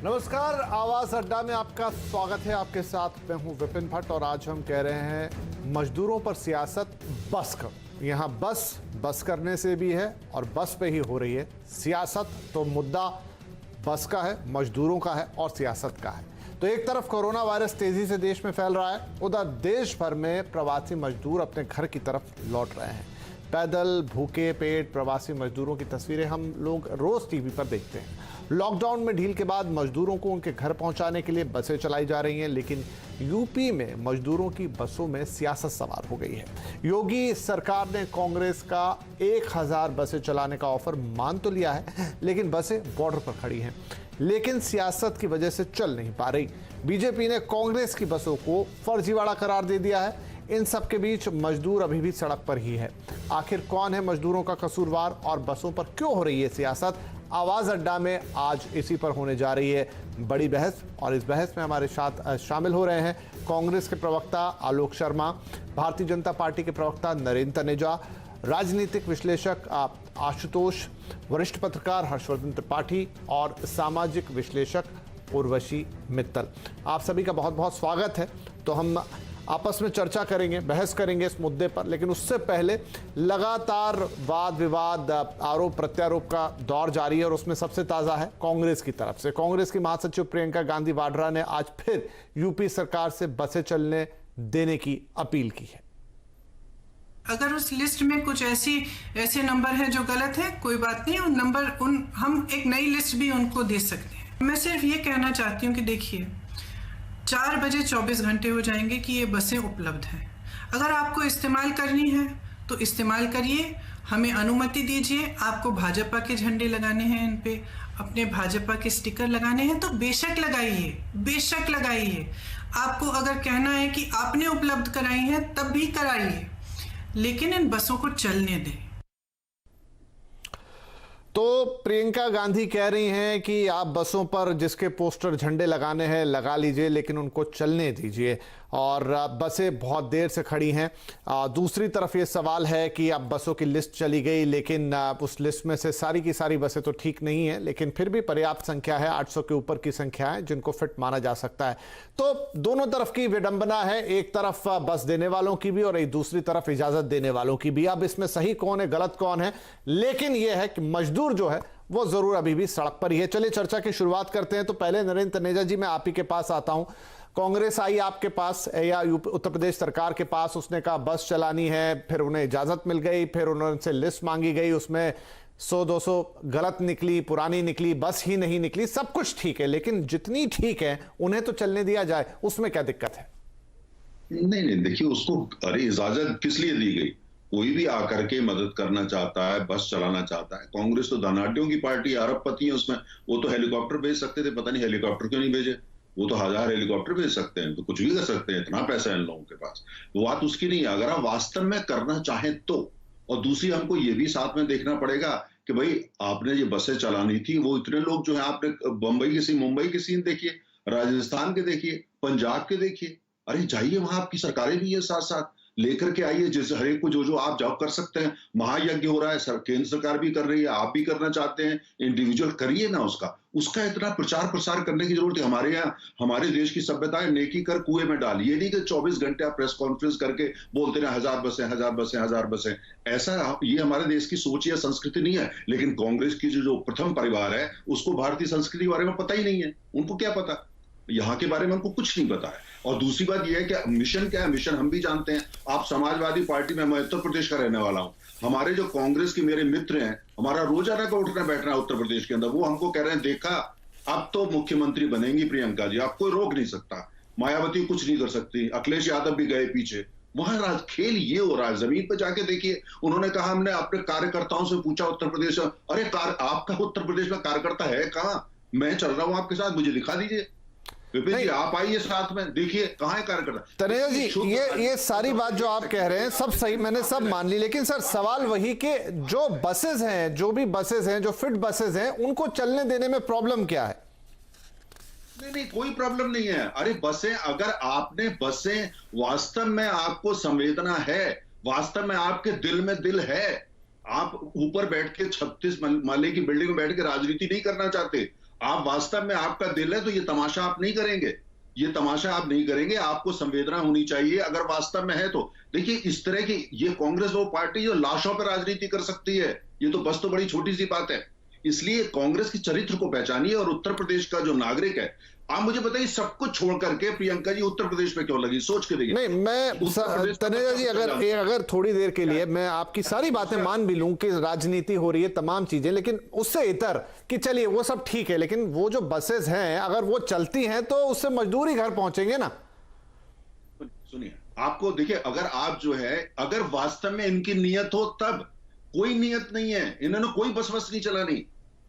नमस्कार, आवाज अड्डा में आपका स्वागत है। आपके साथ मैं हूं विपिन भट्ट और आज हम कह रहे हैं मजदूरों पर सियासत बस कर। यहाँ बस करने से भी है और बस पे ही हो रही है सियासत। तो मुद्दा बस का है, मजदूरों का है और सियासत का है। तो एक तरफ कोरोना वायरस तेजी से देश में फैल रहा है, उधर देश भर में प्रवासी मजदूर अपने घर की तरफ लौट रहे हैं। पैदल भूखे पेट प्रवासी मजदूरों की तस्वीरें हम लोग रोज टीवी पर देखते हैं। लॉकडाउन में ढील के बाद मजदूरों को उनके घर पहुंचाने के लिए बसें चलाई जा रही हैं, लेकिन यूपी में मजदूरों की बसों में सियासत सवार हो गई है। योगी सरकार ने कांग्रेस का 1000 बसें चलाने का ऑफर मान तो लिया है, लेकिन बसें बॉर्डर पर खड़ी हैं, लेकिन सियासत की वजह से चल नहीं पा रही। बीजेपी ने कांग्रेस की बसों को फर्जीवाड़ा करार दे दिया है। इन सब के बीच मजदूर अभी भी सड़क पर ही है। आखिर कौन है मजदूरों का कसूरवार और बसों पर क्यों हो रही है सियासत? आवाज अड्डा में आज इसी पर होने जा रही है बड़ी बहस। और इस बहस में हमारे साथ शामिल हो रहे हैं कांग्रेस के प्रवक्ता आलोक शर्मा, भारतीय जनता पार्टी के प्रवक्ता नरेंद्र तनेजा, राजनीतिक विश्लेषक आशुतोष, वरिष्ठ पत्रकार हर्षवर्धन त्रिपाठी और सामाजिक विश्लेषक उर्वशी मित्तल। आप सभी का बहुत बहुत स्वागत है। तो हम आपस में चर्चा करेंगे, बहस करेंगे इस मुद्दे पर, लेकिन उससे पहले लगातार वाद विवाद, आरोप प्रत्यारोप का दौर जारी है और उसमें सबसे ताजा है कांग्रेस की तरफ से। कांग्रेस की महासचिव प्रियंका गांधी वाड्रा ने आज फिर यूपी सरकार से बसें चलने देने की अपील की है। अगर उस लिस्ट में कुछ ऐसे नंबर हैं जो गलत है, कोई बात नहीं, हम एक नई लिस्ट भी उनको दे सकते हैं। मैं सिर्फ ये कहना चाहती हूँ कि देखिए, 4 बजे 24 घंटे हो जाएंगे कि ये बसें उपलब्ध हैं। अगर आपको इस्तेमाल करनी है तो इस्तेमाल करिए, हमें अनुमति दीजिए। आपको भाजपा के झंडे लगाने हैं, इन पे अपने भाजपा के स्टिकर लगाने हैं तो बेशक लगाइए, बेशक लगाइए। आपको अगर कहना है कि आपने उपलब्ध कराई है तब भी कराइए, लेकिन इन बसों को चलने दें। तो प्रियंका गांधी कह रही हैं कि आप बसों पर जिसके पोस्टर झंडे लगाने हैं लगा लीजिए, लेकिन उनको चलने दीजिए। और बसें बहुत देर से खड़ी हैं। दूसरी तरफ ये सवाल है कि अब बसों की लिस्ट चली गई, लेकिन उस लिस्ट में से सारी की सारी बसें तो ठीक नहीं है, लेकिन फिर भी पर्याप्त संख्या है, 800 के ऊपर की संख्या है जिनको फिट माना जा सकता है। तो दोनों तरफ की विडंबना है, एक तरफ बस देने वालों की भी और एक दूसरी तरफ इजाजत देने वालों की भी। अब इसमें सही कौन है, गलत कौन है, लेकिन यह है कि मजदूर जो है वो जरूर अभी भी सड़क पर ही है। चलिए चर्चा की शुरुआत करते हैं। तो पहले नरेंद्र तनेजा जी, मैं आप ही के पास आता हूं। कांग्रेस आई आपके पास या उत्तर प्रदेश सरकार के पास, उसने कहा बस चलानी है, फिर उन्हें इजाजत मिल गई, फिर उन्होंने लिस्ट मांगी गई, उसमें 100-200 गलत निकली, पुरानी निकली, बस ही नहीं निकली। सब कुछ ठीक है, लेकिन जितनी ठीक है उन्हें तो चलने दिया जाए, उसमें क्या दिक्कत है? नहीं, देखिए उसको, अरे इजाजत किस लिए दी गई? कोई भी आकर के मदद करना चाहता है, बस चलाना चाहता है। कांग्रेस तो धनाढ्यों की पार्टी, अरबपति है उसमें। वो तो हेलीकॉप्टर भेज सकते थे, पता नहीं हेलीकॉप्टर क्यों नहीं भेजे। वो तो 1000 हेलीकॉप्टर भेज सकते हैं, तो कुछ भी कर सकते हैं, इतना पैसा है इन लोगों के पास। तो बात उसकी नहीं है, अगर आप वास्तव में करना चाहें तो। और दूसरी, हमको ये भी साथ में देखना पड़ेगा कि भाई आपने ये बसें चलानी थी, वो इतने लोग जो है, आपने मुंबई के सीन देखिए, राजस्थान के देखिए, पंजाब के देखिए। अरे जाइए वहां, आपकी सरकारें भी है, साथ साथ लेकर के आइए, जैसे हर एक को जो आप जॉब कर सकते हैं। महायज्ञ हो रहा है, केंद्र सरकार भी कर रही है, आप भी करना चाहते हैं, इंडिविजुअल करिए ना। उसका इतना प्रचार प्रसार करने की जरूरत है। हमारे यहाँ, हमारे देश की सभ्यता है, नेकी कर कुएं में डाल। ये नहीं कि 24 घंटे आप प्रेस कॉन्फ्रेंस करके बोलते रहे 1000 बसें, 1000 बसें, 1000 बसें। ऐसा, ये हमारे देश की सोच या संस्कृति नहीं है। लेकिन कांग्रेस की जो प्रथम परिवार है, उसको भारतीय संस्कृति के बारे में पता ही नहीं है। उनको क्या पता, यहाँ के बारे में उनको कुछ नहीं पता है। और दूसरी बात यह है कि मिशन क्या है, मिशन हम भी जानते हैं। आप समाजवादी पार्टी में, मैं उत्तर प्रदेश का रहने वाला हूं। हमारे जो कांग्रेस के मेरे मित्र हैं, हमारा रोजाना का उठना बैठना है उत्तर प्रदेश के अंदर। वो हमको कह रहे हैं, देखा अब तो मुख्यमंत्री बनेंगी प्रियंका जी, आप कोई रोक नहीं सकता, मायावती कुछ नहीं कर सकती, अखिलेश यादव भी गए पीछे। वहां खेल ये हो रहा है। जमीन पर जाके देखिए, उन्होंने कहा, हमने अपने कार्यकर्ताओं से पूछा उत्तर प्रदेश, अरे आपका उत्तर प्रदेश में कार्यकर्ता है कहां? मैं चल रहा हूं आपके साथ, मुझे दिखा दीजिए। विपिन जी, आप आइए साथ में, देखिए कहां है कार्यकर्ता। तनेजा जी, ये सारी बात जो आप कह रहे हैं सब सही, मैंने सब मान ली, लेकिन सर सवाल वही कि जो बसेस हैं, जो भी बसेस हैं, जो फिट बसेस हैं, उनको चलने देने में प्रॉब्लम क्या है? नहीं, कोई प्रॉब्लम नहीं है। अरे बसें, अगर आपने बसें, वास्तव में आपको संवेदना है, वास्तव में आपके दिल में दिल है, आप ऊपर बैठ के 36 माले की बिल्डिंग में बैठ के राजनीति नहीं करना चाहते, आप वास्तव में आपका दिल है तो ये तमाशा आप नहीं करेंगे, ये तमाशा आप नहीं करेंगे। आपको संवेदना होनी चाहिए अगर वास्तव में है तो। देखिए इस तरह की ये कांग्रेस वो पार्टी जो लाशों पर राजनीति कर सकती है, ये तो बस तो बड़ी छोटी सी बात है। इसलिए कांग्रेस के चरित्र को पहचानिए। और उत्तर प्रदेश का जो नागरिक है, आप मुझे बताइए सब कुछ छोड़ करके प्रियंका जी उत्तर प्रदेश में क्यों लगी, सोच के देखिए। नहीं, मैं तनेजा जी अगर थोड़ी देर के लिए मैं आपकी सारी बातें मान भी लूं कि राजनीति हो रही है, तमाम चीजें, लेकिन उससे इतर कि चलिए वो सब ठीक है, लेकिन वो जो बसेस हैं अगर वो चलती हैं तो उससे मजदूर ही घर पहुंचेंगे ना। सुनिए, आपको देखिए, अगर आप जो है अगर वास्तव में इनकी नियत हो, तब कोई नियत नहीं है, इन्होंने कोई बस नहीं चलानी,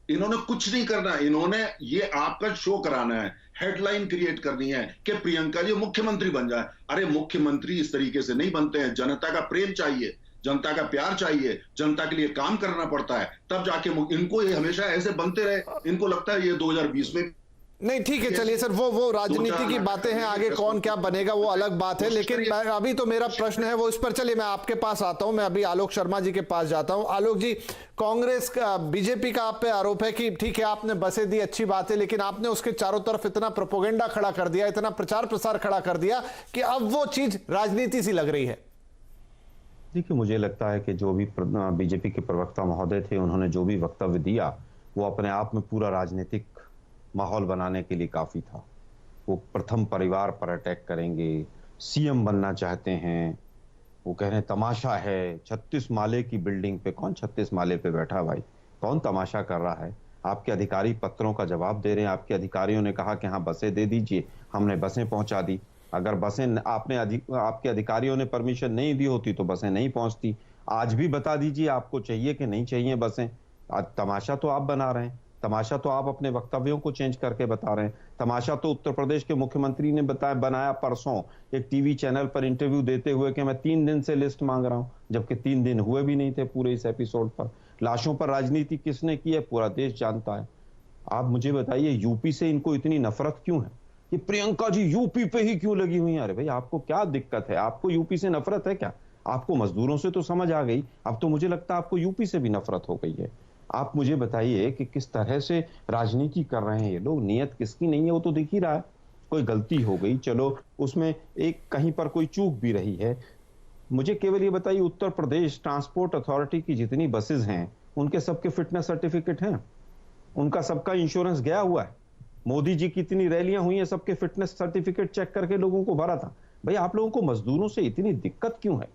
इन्होंने कुछ नहीं करना, इन्होंने ये आपका शो कराना है, हेडलाइन क्रिएट करनी है कि प्रियंका जी मुख्यमंत्री बन जाए। अरे मुख्यमंत्री इस तरीके से नहीं बनते हैं, जनता का प्रेम चाहिए, जनता का प्यार चाहिए, जनता के लिए काम करना पड़ता है, तब जाके इनको ये हमेशा ऐसे बनते रहे, इनको लगता है ये 2020 में नहीं, ठीक है, चलिए सर, वो राजनीति की बातें हैं, आगे कौन क्या बनेगा वो अलग बात है, लेकिन अभी तो मेरा प्रश्न है वो इस पर। चलिए मैं आपके पास आता हूं, मैं अभी आलोक शर्मा जी के पास जाता हूं। आलोक जी, कांग्रेस का, बीजेपी का आप पे आरोप है कि ठीक है आपने बसें दी, अच्छी बात है, लेकिन आपने उसके चारों तरफ इतना प्रोपोगेंडा खड़ा कर दिया, इतना प्रचार प्रसार खड़ा कर दिया कि अब वो चीज राजनीति सी लग रही है। देखिए, मुझे लगता है कि जो भी बीजेपी के प्रवक्ता महोदय थे, उन्होंने जो भी वक्तव्य दिया वो अपने आप में पूरा राजनीतिक माहौल बनाने के लिए काफी था। वो प्रथम परिवार पर अटैक करेंगे, सीएम बनना चाहते हैं, वो कह रहे हैं तमाशा है, 36 माले की बिल्डिंग पे, कौन 36 माले पे बैठा भाई, कौन तमाशा कर रहा है? आपके अधिकारी पत्रों का जवाब दे रहे हैं, आपके अधिकारियों ने कहा कि हाँ बसें दे दीजिए, हमने बसें पहुंचा दी। अगर बसें आपके अधिकारियों ने परमिशन नहीं दी होती तो बसें नहीं पहुंचती। आज भी बता दीजिए आपको चाहिए कि नहीं चाहिए बसें। आज तमाशा तो आप बना रहे हैं, तमाशा तो आप अपने वक्तव्यों को चेंज करके बता रहे हैं। तमाशा तो उत्तर प्रदेश के मुख्यमंत्री ने बनाया परसों एक टीवी चैनल पर इंटरव्यू देते हुए कि मैं 3 दिन से लिस्ट मांग रहा हूं, जबकि 3 दिन हुए भी नहीं थे पूरे इस एपिसोड पर। लाशों पर राजनीति किसने की है पूरा देश जानता है। आप मुझे बताइए यूपी से इनको इतनी नफरत क्यों है? कि प्रियंका जी यूपी पे ही क्यों लगी हुई है? अरे भाई आपको क्या दिक्कत है? आपको यूपी से नफरत है क्या? आपको मजदूरों से तो समझ आ गई, अब तो मुझे लगता है आपको यूपी से भी नफरत हो गई है। आप मुझे बताइए कि किस तरह से राजनीति कर रहे हैं ये लोग, नियत किसकी नहीं है वो तो दिख ही रहा है। कोई गलती हो गई, चलो उसमें एक कहीं पर कोई चूक भी रही है। मुझे केवल ये बताइए, उत्तर प्रदेश ट्रांसपोर्ट अथॉरिटी की जितनी बसेस हैं उनके सबके फिटनेस सर्टिफिकेट हैं, उनका सबका इंश्योरेंस गया हुआ है। मोदी जी की इतनी रैलियां हुई हैं, सबके फिटनेस सर्टिफिकेट चेक करके लोगों को भरा था। भाई आप लोगों को मजदूरों से इतनी दिक्कत क्यों है?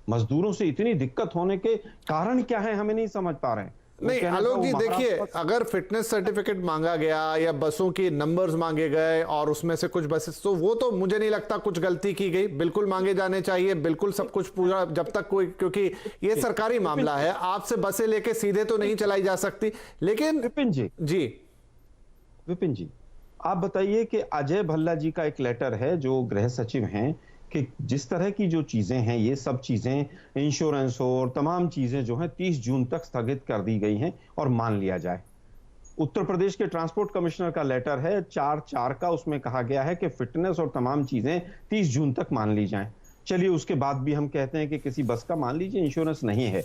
मजदूरों से इतनी दिक्कत होने के कारण क्या है हमें नहीं समझ पा रहे हैं। नहीं आलोक जी, देखिए अगर फिटनेस सर्टिफिकेट मांगा गया या बसों के नंबर्स मांगे गए और उसमें से कुछ बसेस, तो वो तो मुझे नहीं लगता कुछ गलती की गई, बिल्कुल मांगे जाने चाहिए, बिल्कुल सब कुछ पूरा, जब तक कोई, क्योंकि ये सरकारी मामला है, आपसे बसें लेके सीधे तो नहीं चलाई जा सकती। लेकिन विपिन जी आप बताइए कि अजय भल्ला जी का एक लेटर है जो गृह सचिव हैं कि जिस तरह की जो चीजें हैं, ये सब चीजें इंश्योरेंस और तमाम चीजें जो हैं 30 जून तक स्थगित कर दी गई हैं और मान लिया जाए। उत्तर प्रदेश के ट्रांसपोर्ट कमिश्नर का लेटर है 4/4 का, उसमें कहा गया है कि फिटनेस और तमाम चीजें 30 जून तक मान ली जाएं। चलिए उसके बाद भी हम कहते हैं कि किसी बस का मान लीजिए इंश्योरेंस नहीं है,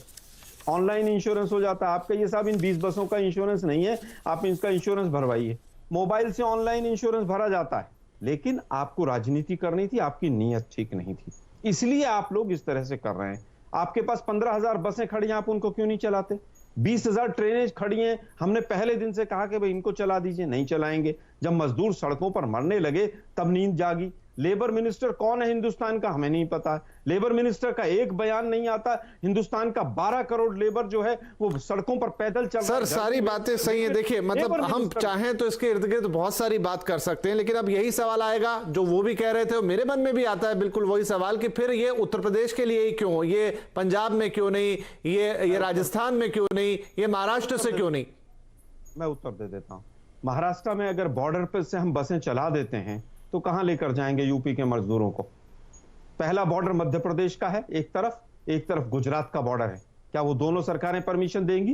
ऑनलाइन इंश्योरेंस हो जाता है आपका। ये साहब इन 20 बसों का इंश्योरेंस नहीं है, आप इसका इंश्योरेंस भरवाइए। मोबाइल से ऑनलाइन इंश्योरेंस भरा जाता है, लेकिन आपको राजनीति करनी थी, आपकी नीयत ठीक नहीं थी, इसलिए आप लोग इस तरह से कर रहे हैं। आपके पास 15,000 बसें खड़ी हैं, आप उनको क्यों नहीं चलाते? 20,000 ट्रेनें खड़ी हैं, हमने पहले दिन से कहा कि भाई इनको चला दीजिए, नहीं चलाएंगे। जब मजदूर सड़कों पर मरने लगे तब नींद जागी। लेबर मिनिस्टर कौन है हिंदुस्तान का, हमें नहीं पता है। लेबर मिनिस्टर का एक बयान नहीं आता। हिंदुस्तान का 12 करोड़ लेबर जो है वो सड़कों पर पैदल चल रहा है। सर सारी बातें सही है, देखिए मतलब हम चाहें तो इसके इर्द गिर्द बहुत सारी बात कर सकते हैं, लेकिन अब यही सवाल आएगा जो वो भी कह रहे थे, मेरे मन में भी आता है बिल्कुल वही सवाल कि फिर ये उत्तर प्रदेश के लिए ही क्यों, ये पंजाब में क्यों नहीं, ये राजस्थान में क्यों नहीं, ये महाराष्ट्र से क्यों नहीं? मैं उत्तर दे देता हूं। महाराष्ट्र में अगर बॉर्डर पर से हम बसें चला देते हैं तो कहां लेकर जाएंगे यूपी के मजदूरों को? पहला बॉर्डर मध्य प्रदेश का है एक तरफ गुजरात का बॉर्डर है। क्या वो दोनों सरकारें परमिशन देंगी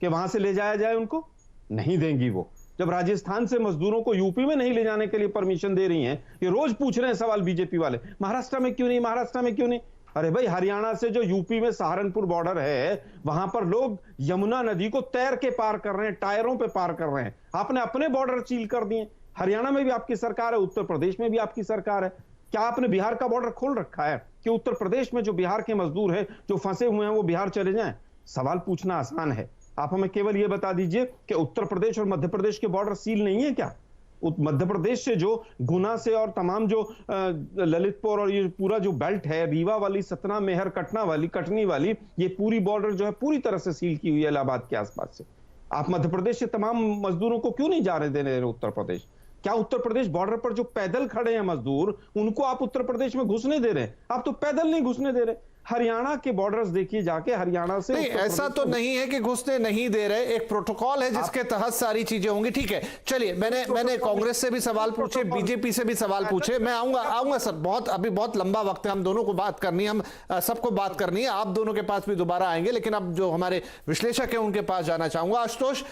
कि वहां से ले जाया जाए उनको? नहीं देंगी वो। जब राजस्थान से मजदूरों को यूपी में नहीं ले जाने के लिए परमिशन दे रही हैं, ये रोज पूछ रहे हैं सवाल बीजेपी वाले, महाराष्ट्र में क्यों नहीं, महाराष्ट्र में क्यों नहीं? अरे भाई, हरियाणा से जो यूपी में सहारनपुर बॉर्डर है, वहां पर लोग यमुना नदी को तैर के पार कर रहे हैं, टायरों पे पार कर रहे हैं। आपने अपने बॉर्डर सील कर दिए। हरियाणा में भी आपकी सरकार है, उत्तर प्रदेश में भी आपकी सरकार है। क्या आपने बिहार का बॉर्डर खोल रखा है कि उत्तर प्रदेश में जो बिहार के मजदूर हैं, जो फंसे हुए हैं, वो बिहार चले जाएं? सवाल पूछना आसान है। आप हमें केवल ये बता दीजिए कि उत्तर प्रदेश और मध्य प्रदेश के बॉर्डर सील नहीं है क्या? मध्य प्रदेश से जो गुना से और तमाम जो ललितपुर और ये पूरा जो बेल्ट है, रीवा वाली, सतना, मेहर, कटनी वाली, ये पूरी बॉर्डर जो है पूरी तरह से सील की हुई है इलाहाबाद के आसपास से। आप मध्य प्रदेश से तमाम मजदूरों को क्यों नहीं जाने दे रहे उत्तर प्रदेश? क्या उत्तर प्रदेश बॉर्डर पर जो पैदल खड़े हैं मजदूर, उनको आप उत्तर प्रदेश में घुसने दे रहे हैं? आप तो पैदल नहीं घुसने दे रहे। हरियाणा के बॉर्डर्स देखिए जाके, हरियाणा से नहीं, ऐसा तो नहीं है कि घुसने नहीं दे रहे। एक प्रोटोकॉल है जिसके तहत सारी चीजें होंगी। ठीक है, चलिए, मैंने कांग्रेस से भी सवाल पूछे, बीजेपी से भी सवाल पूछे। मैं आऊंगा सर, अभी बहुत लंबा वक्त है, हम दोनों को बात करनी है, हम सबको बात करनी है। आप दोनों के पास भी दोबारा आएंगे, लेकिन अब जो हमारे विश्लेषक है उनके पास जाना चाहूंगा। आशुतोष,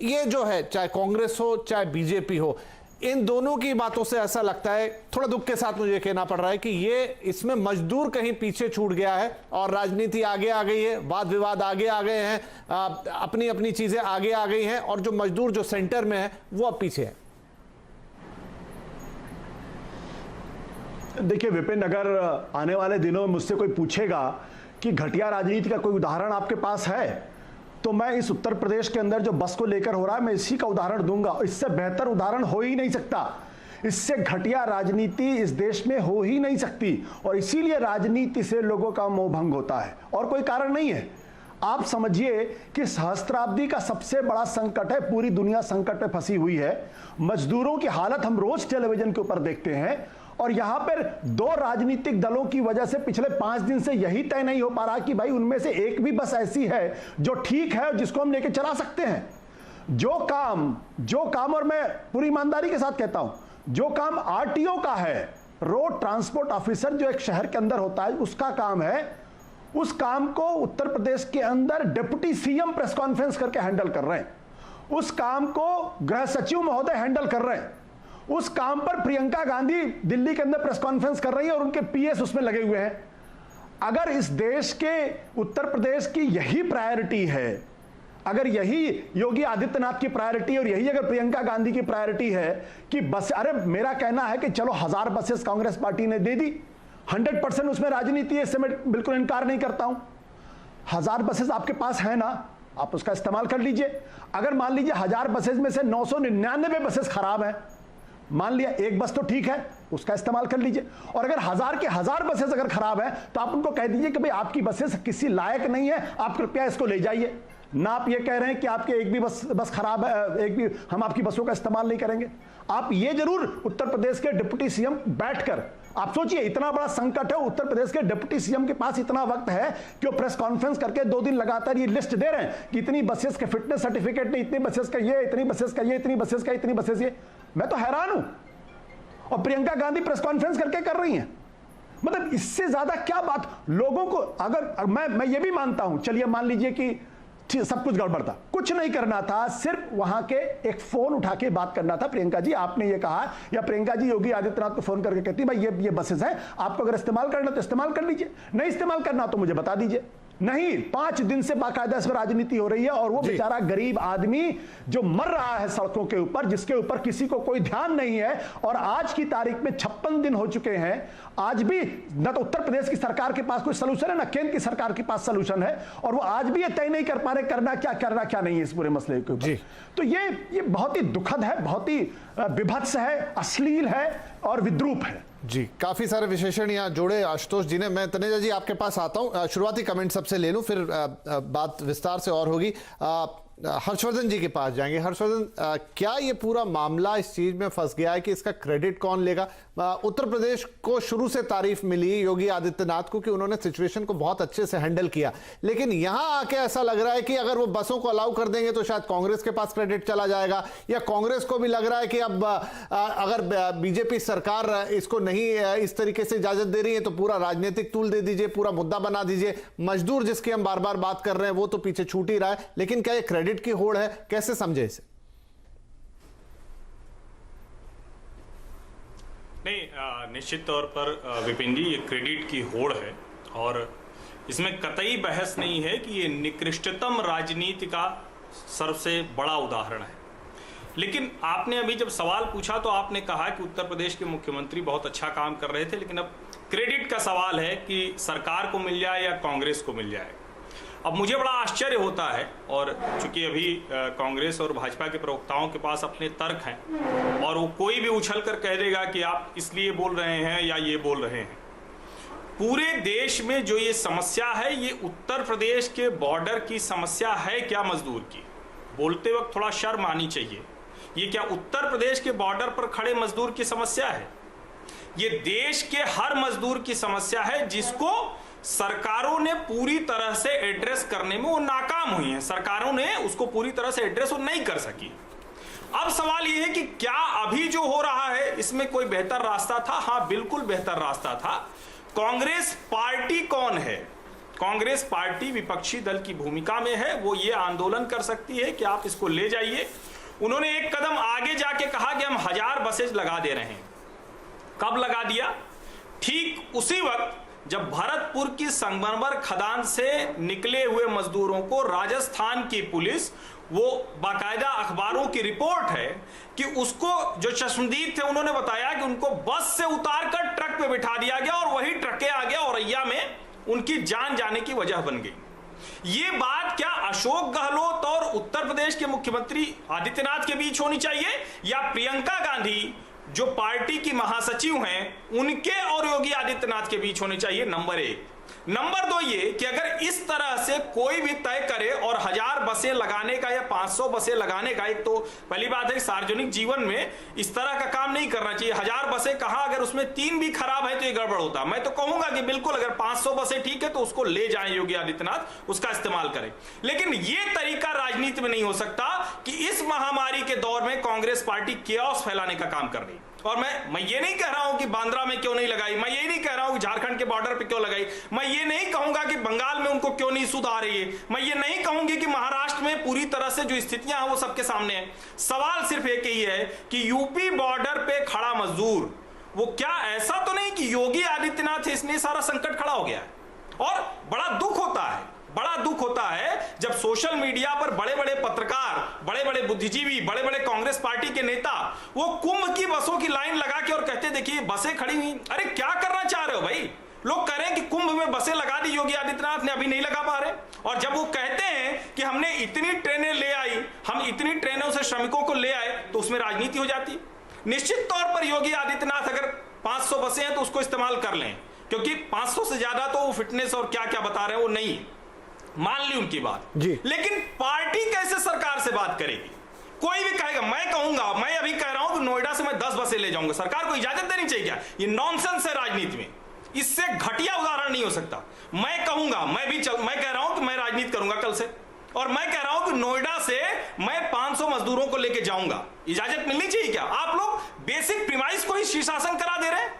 ये जो है, चाहे कांग्रेस हो चाहे बीजेपी हो, इन दोनों की बातों से ऐसा लगता है, थोड़ा दुख के साथ मुझे कहना पड़ रहा है, कि ये इसमें मजदूर कहीं पीछे छूट गया है और राजनीति आगे आ गई है, वाद विवाद आगे आ गए हैं, अपनी अपनी चीजें आगे आ गई हैं, और जो मजदूर जो सेंटर में है वो अब पीछे है। देखिए विपिन, अगर आने वाले दिनों में मुझसे कोई पूछेगा कि घटिया राजनीति का कोई उदाहरण आपके पास है, तो मैं इस उत्तर प्रदेश के अंदर जो बस को लेकर हो रहा है, मैं इसी का उदाहरण दूंगा। इससे बेहतर उदाहरण हो ही नहीं सकता। इससे घटिया राजनीति इस देश में हो ही नहीं सकती, और इसीलिए राजनीति से लोगों का मोह भंग होता है, और कोई कारण नहीं है। आप समझिए कि सहस्त्राब्दी का सबसे बड़ा संकट है, पूरी दुनिया संकट में फंसी हुई है। मजदूरों की हालत हम रोज टेलीविजन के ऊपर देखते हैं, और यहां पर दो राजनीतिक दलों की वजह से पिछले 5 दिन से यही तय नहीं हो पा रहा कि भाई उनमें से एक भी बस ऐसी है जो ठीक है और जिसको हम लेके चला सकते हैं। जो काम, और मैं पूरी ईमानदारी के साथ कहता हूं, जो काम आरटीओ का है, रोड ट्रांसपोर्ट ऑफिसर जो एक शहर के अंदर होता है, उसका काम है, उस काम को उत्तर प्रदेश के अंदर डिप्टी सीएम प्रेस कॉन्फ्रेंस करके हैंडल कर रहे हैं। उस काम को गृह सचिव महोदय हैंडल कर रहे हैं। उस काम पर प्रियंका गांधी दिल्ली के अंदर प्रेस कॉन्फ्रेंस कर रही है और उनके पीएस उसमें लगे हुए हैं। अगर इस देश के उत्तर प्रदेश की यही प्रायोरिटी है, अगर यही योगी आदित्यनाथ की प्रायोरिटी और यही अगर प्रियंका गांधी की प्रायोरिटी है कि बस, अरे मेरा कहना है कि चलो 1000 बसेस कांग्रेस पार्टी ने दे दी, 100% उसमें राजनीति है, इससे मैं बिल्कुल इनकार नहीं करता हूं। 1000 बसेस आपके पास है ना, आप उसका इस्तेमाल कर लीजिए। अगर मान लीजिए 1000 बसेस में से 999 बसेस खराब हैं, मान लिया एक बस तो ठीक है, उसका इस्तेमाल कर लीजिए। और अगर 1000 के 1000 बसेस अगर खराब है, तो आप उनको कह दीजिए कि भाई आपकी बसेस किसी लायक नहीं है, आप कृपया इसको ले जाइए। ना आप ये कह रहे हैं कि आपके एक भी बस खराब है, एक भी हम आपकी बसों का इस्तेमाल नहीं करेंगे। आप ये जरूर उत्तर प्रदेश के डिप्टी सीएम बैठकर, आप सोचिए इतना बड़ा संकट है, उत्तर प्रदेश के डिप्टी सीएम के पास इतना वक्त है कि वो प्रेस कॉन्फ्रेंस करके 2 दिन लगातार ये लिस्ट दे रहे हैं कि इतनी बसेस के फिटनेस सर्टिफिकेट नहीं, इतनी बसेस का ये, इतनी बसेस का ये, इतनी बसेस का, इतनी बसेस ये। मैं तो हैरान हूं। और प्रियंका गांधी प्रेस कॉन्फ्रेंस करके कर रही हैं। मतलब इससे ज्यादा क्या बात लोगों को, अगर मैं ये भी मानता हूं, चलिए मान लीजिए कि सब कुछ गड़बड़ था, कुछ नहीं करना था, सिर्फ वहां के एक फोन उठा के बात करना था, प्रियंका जी आपने ये कहा, या प्रियंका जी योगी आदित्यनाथ को फोन करके कहती भाई ये बसेस हैं, आपको अगर इस्तेमाल करना तो इस्तेमाल कर लीजिए, नहीं इस्तेमाल करना तो मुझे बता दीजिए। नहीं, 5 दिन से बाकायदा इस पर राजनीति हो रही है, और वो बेचारा गरीब आदमी जो मर रहा है सड़कों के ऊपर, जिसके ऊपर किसी को कोई ध्यान नहीं है। और आज की तारीख में 56 दिन हो चुके हैं, आज भी न तो उत्तर प्रदेश की सरकार के पास कोई सलूशन है, न केंद्र की सरकार के पास सलूशन है, और वो आज भी ये तय नहीं कर पा रहे करना क्या नहीं है इस पूरे मसले के ऊपर। तो ये बहुत ही दुखद है, बहुत ही विभत्स है, अश्लील है और विद्रूप है। जी, काफी सारे विशेषण यहाँ जोड़े आशुतोष जी ने। मैं तनेजा जी आपके पास आता हूँ, शुरुआती कमेंट सबसे ले लूँ, फिर बात विस्तार से और होगी। हर्षवर्धन जी के पास जाएंगे। हर्षवर्धन, क्या ये पूरा मामला इस चीज में फंस गया है कि इसका क्रेडिट कौन लेगा? उत्तर प्रदेश को शुरू से तारीफ मिली योगी आदित्यनाथ को कि उन्होंने सिचुएशन को बहुत अच्छे से हैंडल किया, लेकिन यहां आके ऐसा लग रहा है कि अगर वो बसों को अलाउ कर देंगे तो शायद कांग्रेस के पास क्रेडिट चला जाएगा, या कांग्रेस को भी लग रहा है कि अब अगर बीजेपी सरकार इसको नहीं इस तरीके से इजाजत दे रही है तो पूरा राजनीतिक तूल दे दीजिए, पूरा मुद्दा बना दीजिए। मजदूर जिसकी हम बार बार बात कर रहे हैं वो तो पीछे छूट ही रहा है, लेकिन क्या ये क्रेडिट की होड़ है? कैसे समझे इसे? नहीं, निश्चित तौर पर विपिन जी ये क्रेडिट की होड़ है, और इसमें कतई बहस नहीं है कि ये निकृष्टतम राजनीति का सबसे बड़ा उदाहरण है। लेकिन आपने अभी जब सवाल पूछा तो आपने कहा कि उत्तर प्रदेश के मुख्यमंत्री बहुत अच्छा काम कर रहे थे, लेकिन अब क्रेडिट का सवाल है कि सरकार को मिल जाए या कांग्रेस को मिल जाए। अब मुझे बड़ा आश्चर्य होता है, और चूंकि अभी कांग्रेस और भाजपा के प्रवक्ताओं के पास अपने तर्क हैं और वो कोई भी उछल कर कह देगा कि आप इसलिए बोल रहे हैं या ये बोल रहे हैं। पूरे देश में जो ये समस्या है, ये उत्तर प्रदेश के बॉर्डर की समस्या है क्या मजदूर की? बोलते वक्त थोड़ा शर्म आनी चाहिए। ये क्या उत्तर प्रदेश के बॉर्डर पर खड़े मजदूर की समस्या है? ये देश के हर मजदूर की समस्या है, जिसको सरकारों ने पूरी तरह से एड्रेस करने में वो नाकाम हुई हैं। सरकारों ने उसको पूरी तरह से एड्रेस वो नहीं कर सकी। अब सवाल ये है कि क्या अभी जो हो रहा है इसमें कोई बेहतर रास्ता था? हाँ, बिल्कुल बेहतर रास्ता था। कांग्रेस पार्टी कौन है? कांग्रेस पार्टी विपक्षी दल की भूमिका में है। वो ये आंदोलन कर सकती है कि आप इसको ले जाइए। उन्होंने एक कदम आगे जाके कहा कि हम 1000 बसेज लगा दे रहे हैं। कब लगा दिया? ठीक उसी वक्त जब भरतपुर की संगमरमर खदान से निकले हुए मजदूरों को राजस्थान की पुलिस, वो बाकायदा अखबारों की रिपोर्ट है कि उसको जो चश्मदीद थे उन्होंने बताया कि उनको बस से उतार कर ट्रक पे बिठा दिया गया और वही ट्रके आ गया औरैया में उनकी जान जाने की वजह बन गई। ये बात क्या अशोक गहलोत और उत्तर प्रदेश के मुख्यमंत्री आदित्यनाथ के बीच होनी चाहिए, या प्रियंका गांधी जो पार्टी की महासचिव हैं उनके और योगी आदित्यनाथ के बीच होने चाहिए? नंबर 1। नंबर 2 ये कि अगर इस तरह से कोई भी तय करे और 1000 बसें लगाने का या 500 बसें लगाने का, एक तो पहली बात है सार्वजनिक जीवन में इस तरह का काम नहीं करना चाहिए। 1000 बसें कहा, अगर उसमें 3 भी खराब है तो ये गड़बड़ होता। मैं तो कहूंगा कि बिल्कुल अगर 500 बसें ठीक है तो उसको ले जाएं योगी आदित्यनाथ, उसका इस्तेमाल करें। लेकिन ये तरीका राजनीति में नहीं हो सकता कि इस महामारी के दौर में कांग्रेस पार्टी केओस फैलाने का काम कर रही। और मैं ये नहीं कह रहा हूं कि बांद्रा में क्यों नहीं लगाई, मैं ये नहीं कह रहा हूं कि झारखंड के बॉर्डर पे क्यों लगाई, मैं ये नहीं कहूंगा कि बंगाल में उनको क्यों नहीं सुध आ रही है, मैं ये नहीं कहूंगी कि महाराष्ट्र में पूरी तरह से जो स्थितियां हैं वो सबके सामने है। सवाल सिर्फ एक ही है कि यूपी बॉर्डर पे खड़ा मजदूर, वो क्या ऐसा तो नहीं कि योगी आदित्यनाथ इसने सारा संकट खड़ा हो गया है? और बड़ा दुख होता है जब सोशल मीडिया पर बड़े बड़े पत्रकार, बड़े बड़े बुद्धिजीवी, बड़े बड़े कांग्रेस पार्टी के नेता वो कुंभ की बसों की लाइन लगा के और कहते देखिए बसें खड़ी हुई। अरे क्या करना चाह रहे हो भाई? लोग कह रहे हैं कि कुंभ में बसें लगा दी योगी आदित्यनाथ ने, अभी नहीं लगा पा रहे। और जब वो कहते हैं कि हमने इतनी ट्रेनें ले आई, हम इतनी ट्रेनों से श्रमिकों को ले आए, तो उसमें राजनीति हो जाती। निश्चित तौर पर योगी आदित्यनाथ अगर 500 बसें हैं तो उसको इस्तेमाल कर लें, क्योंकि 500 से ज्यादा तो वो फिटनेस और क्या क्या बता रहे हैं वो नहीं, मान ली उनकी बात जी। लेकिन पार्टी कैसे सरकार से बात करेगी? कोई भी कहेगा, मैं कहूंगा, मैं अभी कह रहा हूं कि नोएडा से मैं 10 बसें ले जाऊंगा, सरकार को इजाजत देनी चाहिए क्या? ये नॉनसेंस है राजनीति में, इससे घटिया उदाहरण नहीं हो सकता। मैं कहूंगा, मैं कह रहा हूं कि मैं राजनीति करूंगा कल से, और मैं कह रहा हूं कि नोएडा से मैं 500 मजदूरों को लेके जाऊंगा, इजाजत मिलनी चाहिए क्या? आप लोग बेसिक प्रीमाइस को ही शीर्षासन करा दे रहे हैं।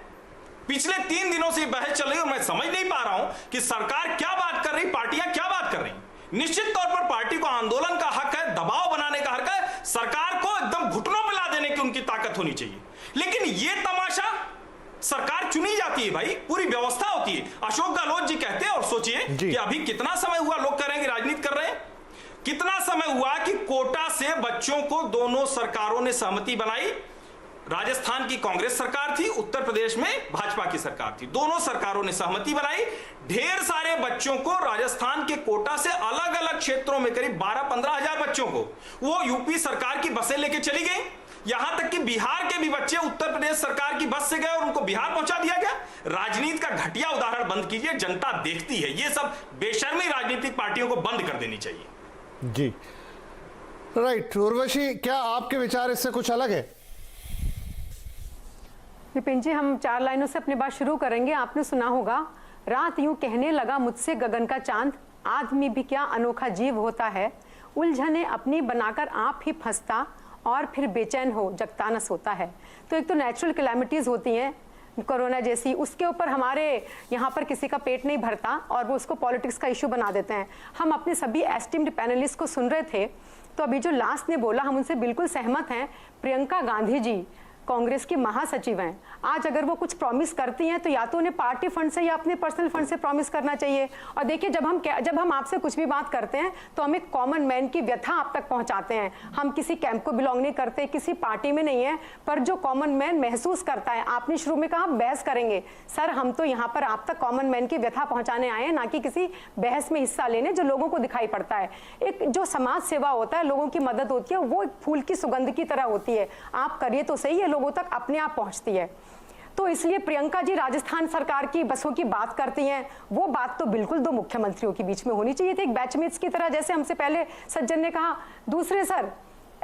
पिछले 3 दिनों से बहस चल रही है और मैं समझ नहीं पा रहा हूं कि सरकार क्या बात कर रही, पार्टियां क्या बात कर रही। निश्चित तौर पर पार्टी को आंदोलन का हक है, दबाव बनाने का हक है, सरकार को एकदम घुटनों पे ला देने की उनकी ताकत होनी चाहिए। लेकिन ये तमाशा, सरकार चुनी जाती है भाई, पूरी व्यवस्था होती है। अशोक गहलोत जी कहते हैं, और सोचिए कि अभी कितना समय हुआ लोग कह रहे हैं कि राजनीति कर रहे हैं, कितना समय हुआ कि कोटा से बच्चों को दोनों सरकारों ने सहमति बनाई। राजस्थान की कांग्रेस सरकार थी, उत्तर प्रदेश में भाजपा की सरकार थी, दोनों सरकारों ने सहमति बनाई। ढेर सारे बच्चों को राजस्थान के कोटा से अलग अलग क्षेत्रों में करीब 12-15 हजार बच्चों को वो यूपी सरकार की बसें लेके चली गई। यहां तक कि बिहार के भी बच्चे उत्तर प्रदेश सरकार की बस से गए और उनको बिहार पहुंचा दिया गया। राजनीति का घटिया उदाहरण बंद कीजिए, जनता देखती है। ये सब बेशर्मी राजनीतिक पार्टियों को बंद कर देनी चाहिए। जी राइट। उर्वशी, क्या आपके विचार इससे कुछ अलग है? विपिन जी, हम 4 लाइनों से अपनी बात शुरू करेंगे। आपने सुना होगा, रात यूं कहने लगा मुझसे गगन का चांद, आदमी भी क्या अनोखा जीव होता है, उलझने अपनी बनाकर आप ही फंसता और फिर बेचैन हो जगता न सोता है। तो एक तो नेचुरल कैलामिटीज होती हैं कोरोना जैसी, उसके ऊपर हमारे यहाँ पर किसी का पेट नहीं भरता और वो उसको पॉलिटिक्स का इशू बना देते हैं। हम अपने सभी एस्टीम्ड पैनलिस्ट को सुन रहे थे, तो अभी जो लास्ट ने बोला हम उनसे बिल्कुल सहमत हैं। प्रियंका गांधी जी कांग्रेस की महासचिव हैं। आज अगर वो कुछ प्रॉमिस करती हैं तो या तो उन्हें पार्टी फंड से या अपने पर्सनल फंड से प्रॉमिस करना चाहिए। और देखिए, जब हम आपसे कुछ भी बात करते हैं तो हम एक कॉमन मैन की व्यथा आप तक पहुंचाते हैं। हम किसी कैंप को बिलोंग नहीं करते, किसी पार्टी में नहीं है, पर जो कॉमन मैन महसूस करता है। आपने शुरू में कहा बहस करेंगे, सर हम तो यहाँ पर आप तक कॉमन मैन की व्यथा पहुंचाने आए हैं, ना कि किसी बहस में हिस्सा लेने जो लोगों को दिखाई पड़ता है। एक जो समाज सेवा होता है, लोगों की मदद होती है, वो एक फूल की सुगंध की तरह होती है। आप करिए तो सही है, लोगों तक अपने आप पहुंचती है। तो इसलिए प्रियंका जी राजस्थान सरकार की बसों की बात करती हैं, वो बात तो बिल्कुल दो मुख्यमंत्रियों के बीच में होनी चाहिए थी, एक बैचमेट्स की तरह। जैसे हमसे पहले सज्जन ने कहा, दूसरे सर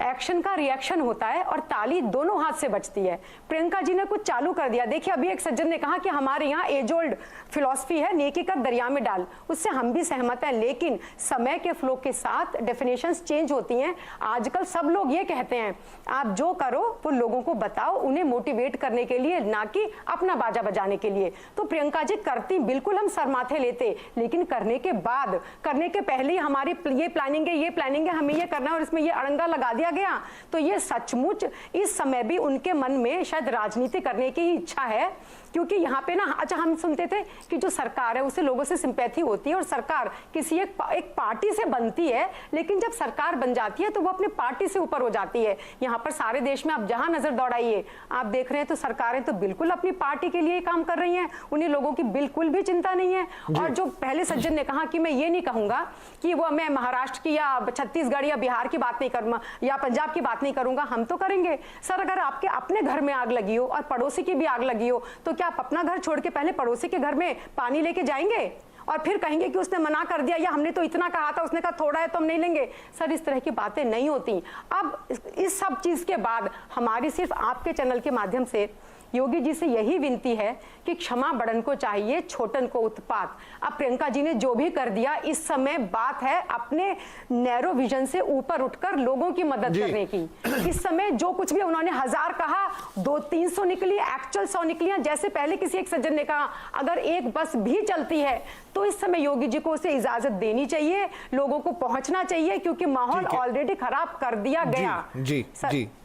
एक्शन का रिएक्शन होता है और ताली दोनों हाथ से बजती है। प्रियंका जी ने कुछ चालू कर दिया। देखिए, अभी एक सज्जन ने कहा कि हमारे यहाँ एज ओल्ड फिलॉसफी है, नेकी कर दरिया में डाल, उससे हम भी सहमत हैं, लेकिन समय के फ्लो के साथ डेफिनेशंस चेंज होती हैं। आजकल सब लोग ये कहते हैं आप जो करो वो लोगों को बताओ, उन्हें मोटिवेट करने के लिए, ना कि अपना बाजा बजाने के लिए। तो प्रियंका जी करती बिल्कुल हम सर माथे लेते, लेकिन करने के बाद, करने के पहले हमारी ये प्लानिंग है, हमें ये करना है और इसमें ये अड़ंगा लगा दिया गया, तो ये सचमुच इस समय भी उनके मन में शायद राजनीति करने की ही इच्छा है। क्योंकि यहाँ पे ना, अच्छा हम सुनते थे कि जो सरकार है उसे लोगों से सिंपैथी होती है और सरकार किसी एक पार्टी से बनती है, लेकिन जब सरकार बन जाती है तो वो अपने पार्टी से ऊपर हो जाती है। यहाँ पर सारे देश में आप जहां नजर दौड़ाइए, आप देख रहे हैं तो सरकारें तो बिल्कुल अपनी पार्टी के लिए काम कर रही हैं, उन्हें लोगों की बिल्कुल भी चिंता नहीं है। और जो पहले सज्जन ने कहा कि मैं ये नहीं कहूंगा कि वो मैं महाराष्ट्र की या छत्तीसगढ़ या बिहार की बात नहीं करूंगा या पंजाब की बात नहीं करूंगा, हम तो करेंगे। सर अगर आपके अपने घर में आग लगी हो और पड़ोसी की भी आग लगी हो, तो क्या आप अपना घर छोड़ के पहले पड़ोसी के घर में पानी लेके जाएंगे और फिर कहेंगे कि उसने मना कर दिया या हमने तो इतना कहा था, उसने कहा थोड़ा है तो हम नहीं लेंगे? सर इस तरह की बातें नहीं होती। अब इस सब चीज के बाद हमारी सिर्फ आपके चैनल के माध्यम से योगी जी से यही विनती है कि क्षमा बड़न को चाहिए, छोटन को उत्पात। अब प्रियंका जी ने जो भी कर दिया, इस समय बात है अपने नैरो विजन से ऊपर उठकर लोगों की मदद करने की। इस समय जो कुछ भी उन्होंने 1000 कहा, 200-300 निकली, एक्चुअल 100 निकलियां। जैसे पहले किसी एक सज्जन ने कहा अगर एक बस भी चलती है तो इस समय योगी जी को उसे इजाजत देनी चाहिए, लोगों को पहुंचना चाहिए, क्योंकि माहौल ऑलरेडी खराब कर दिया गया। जी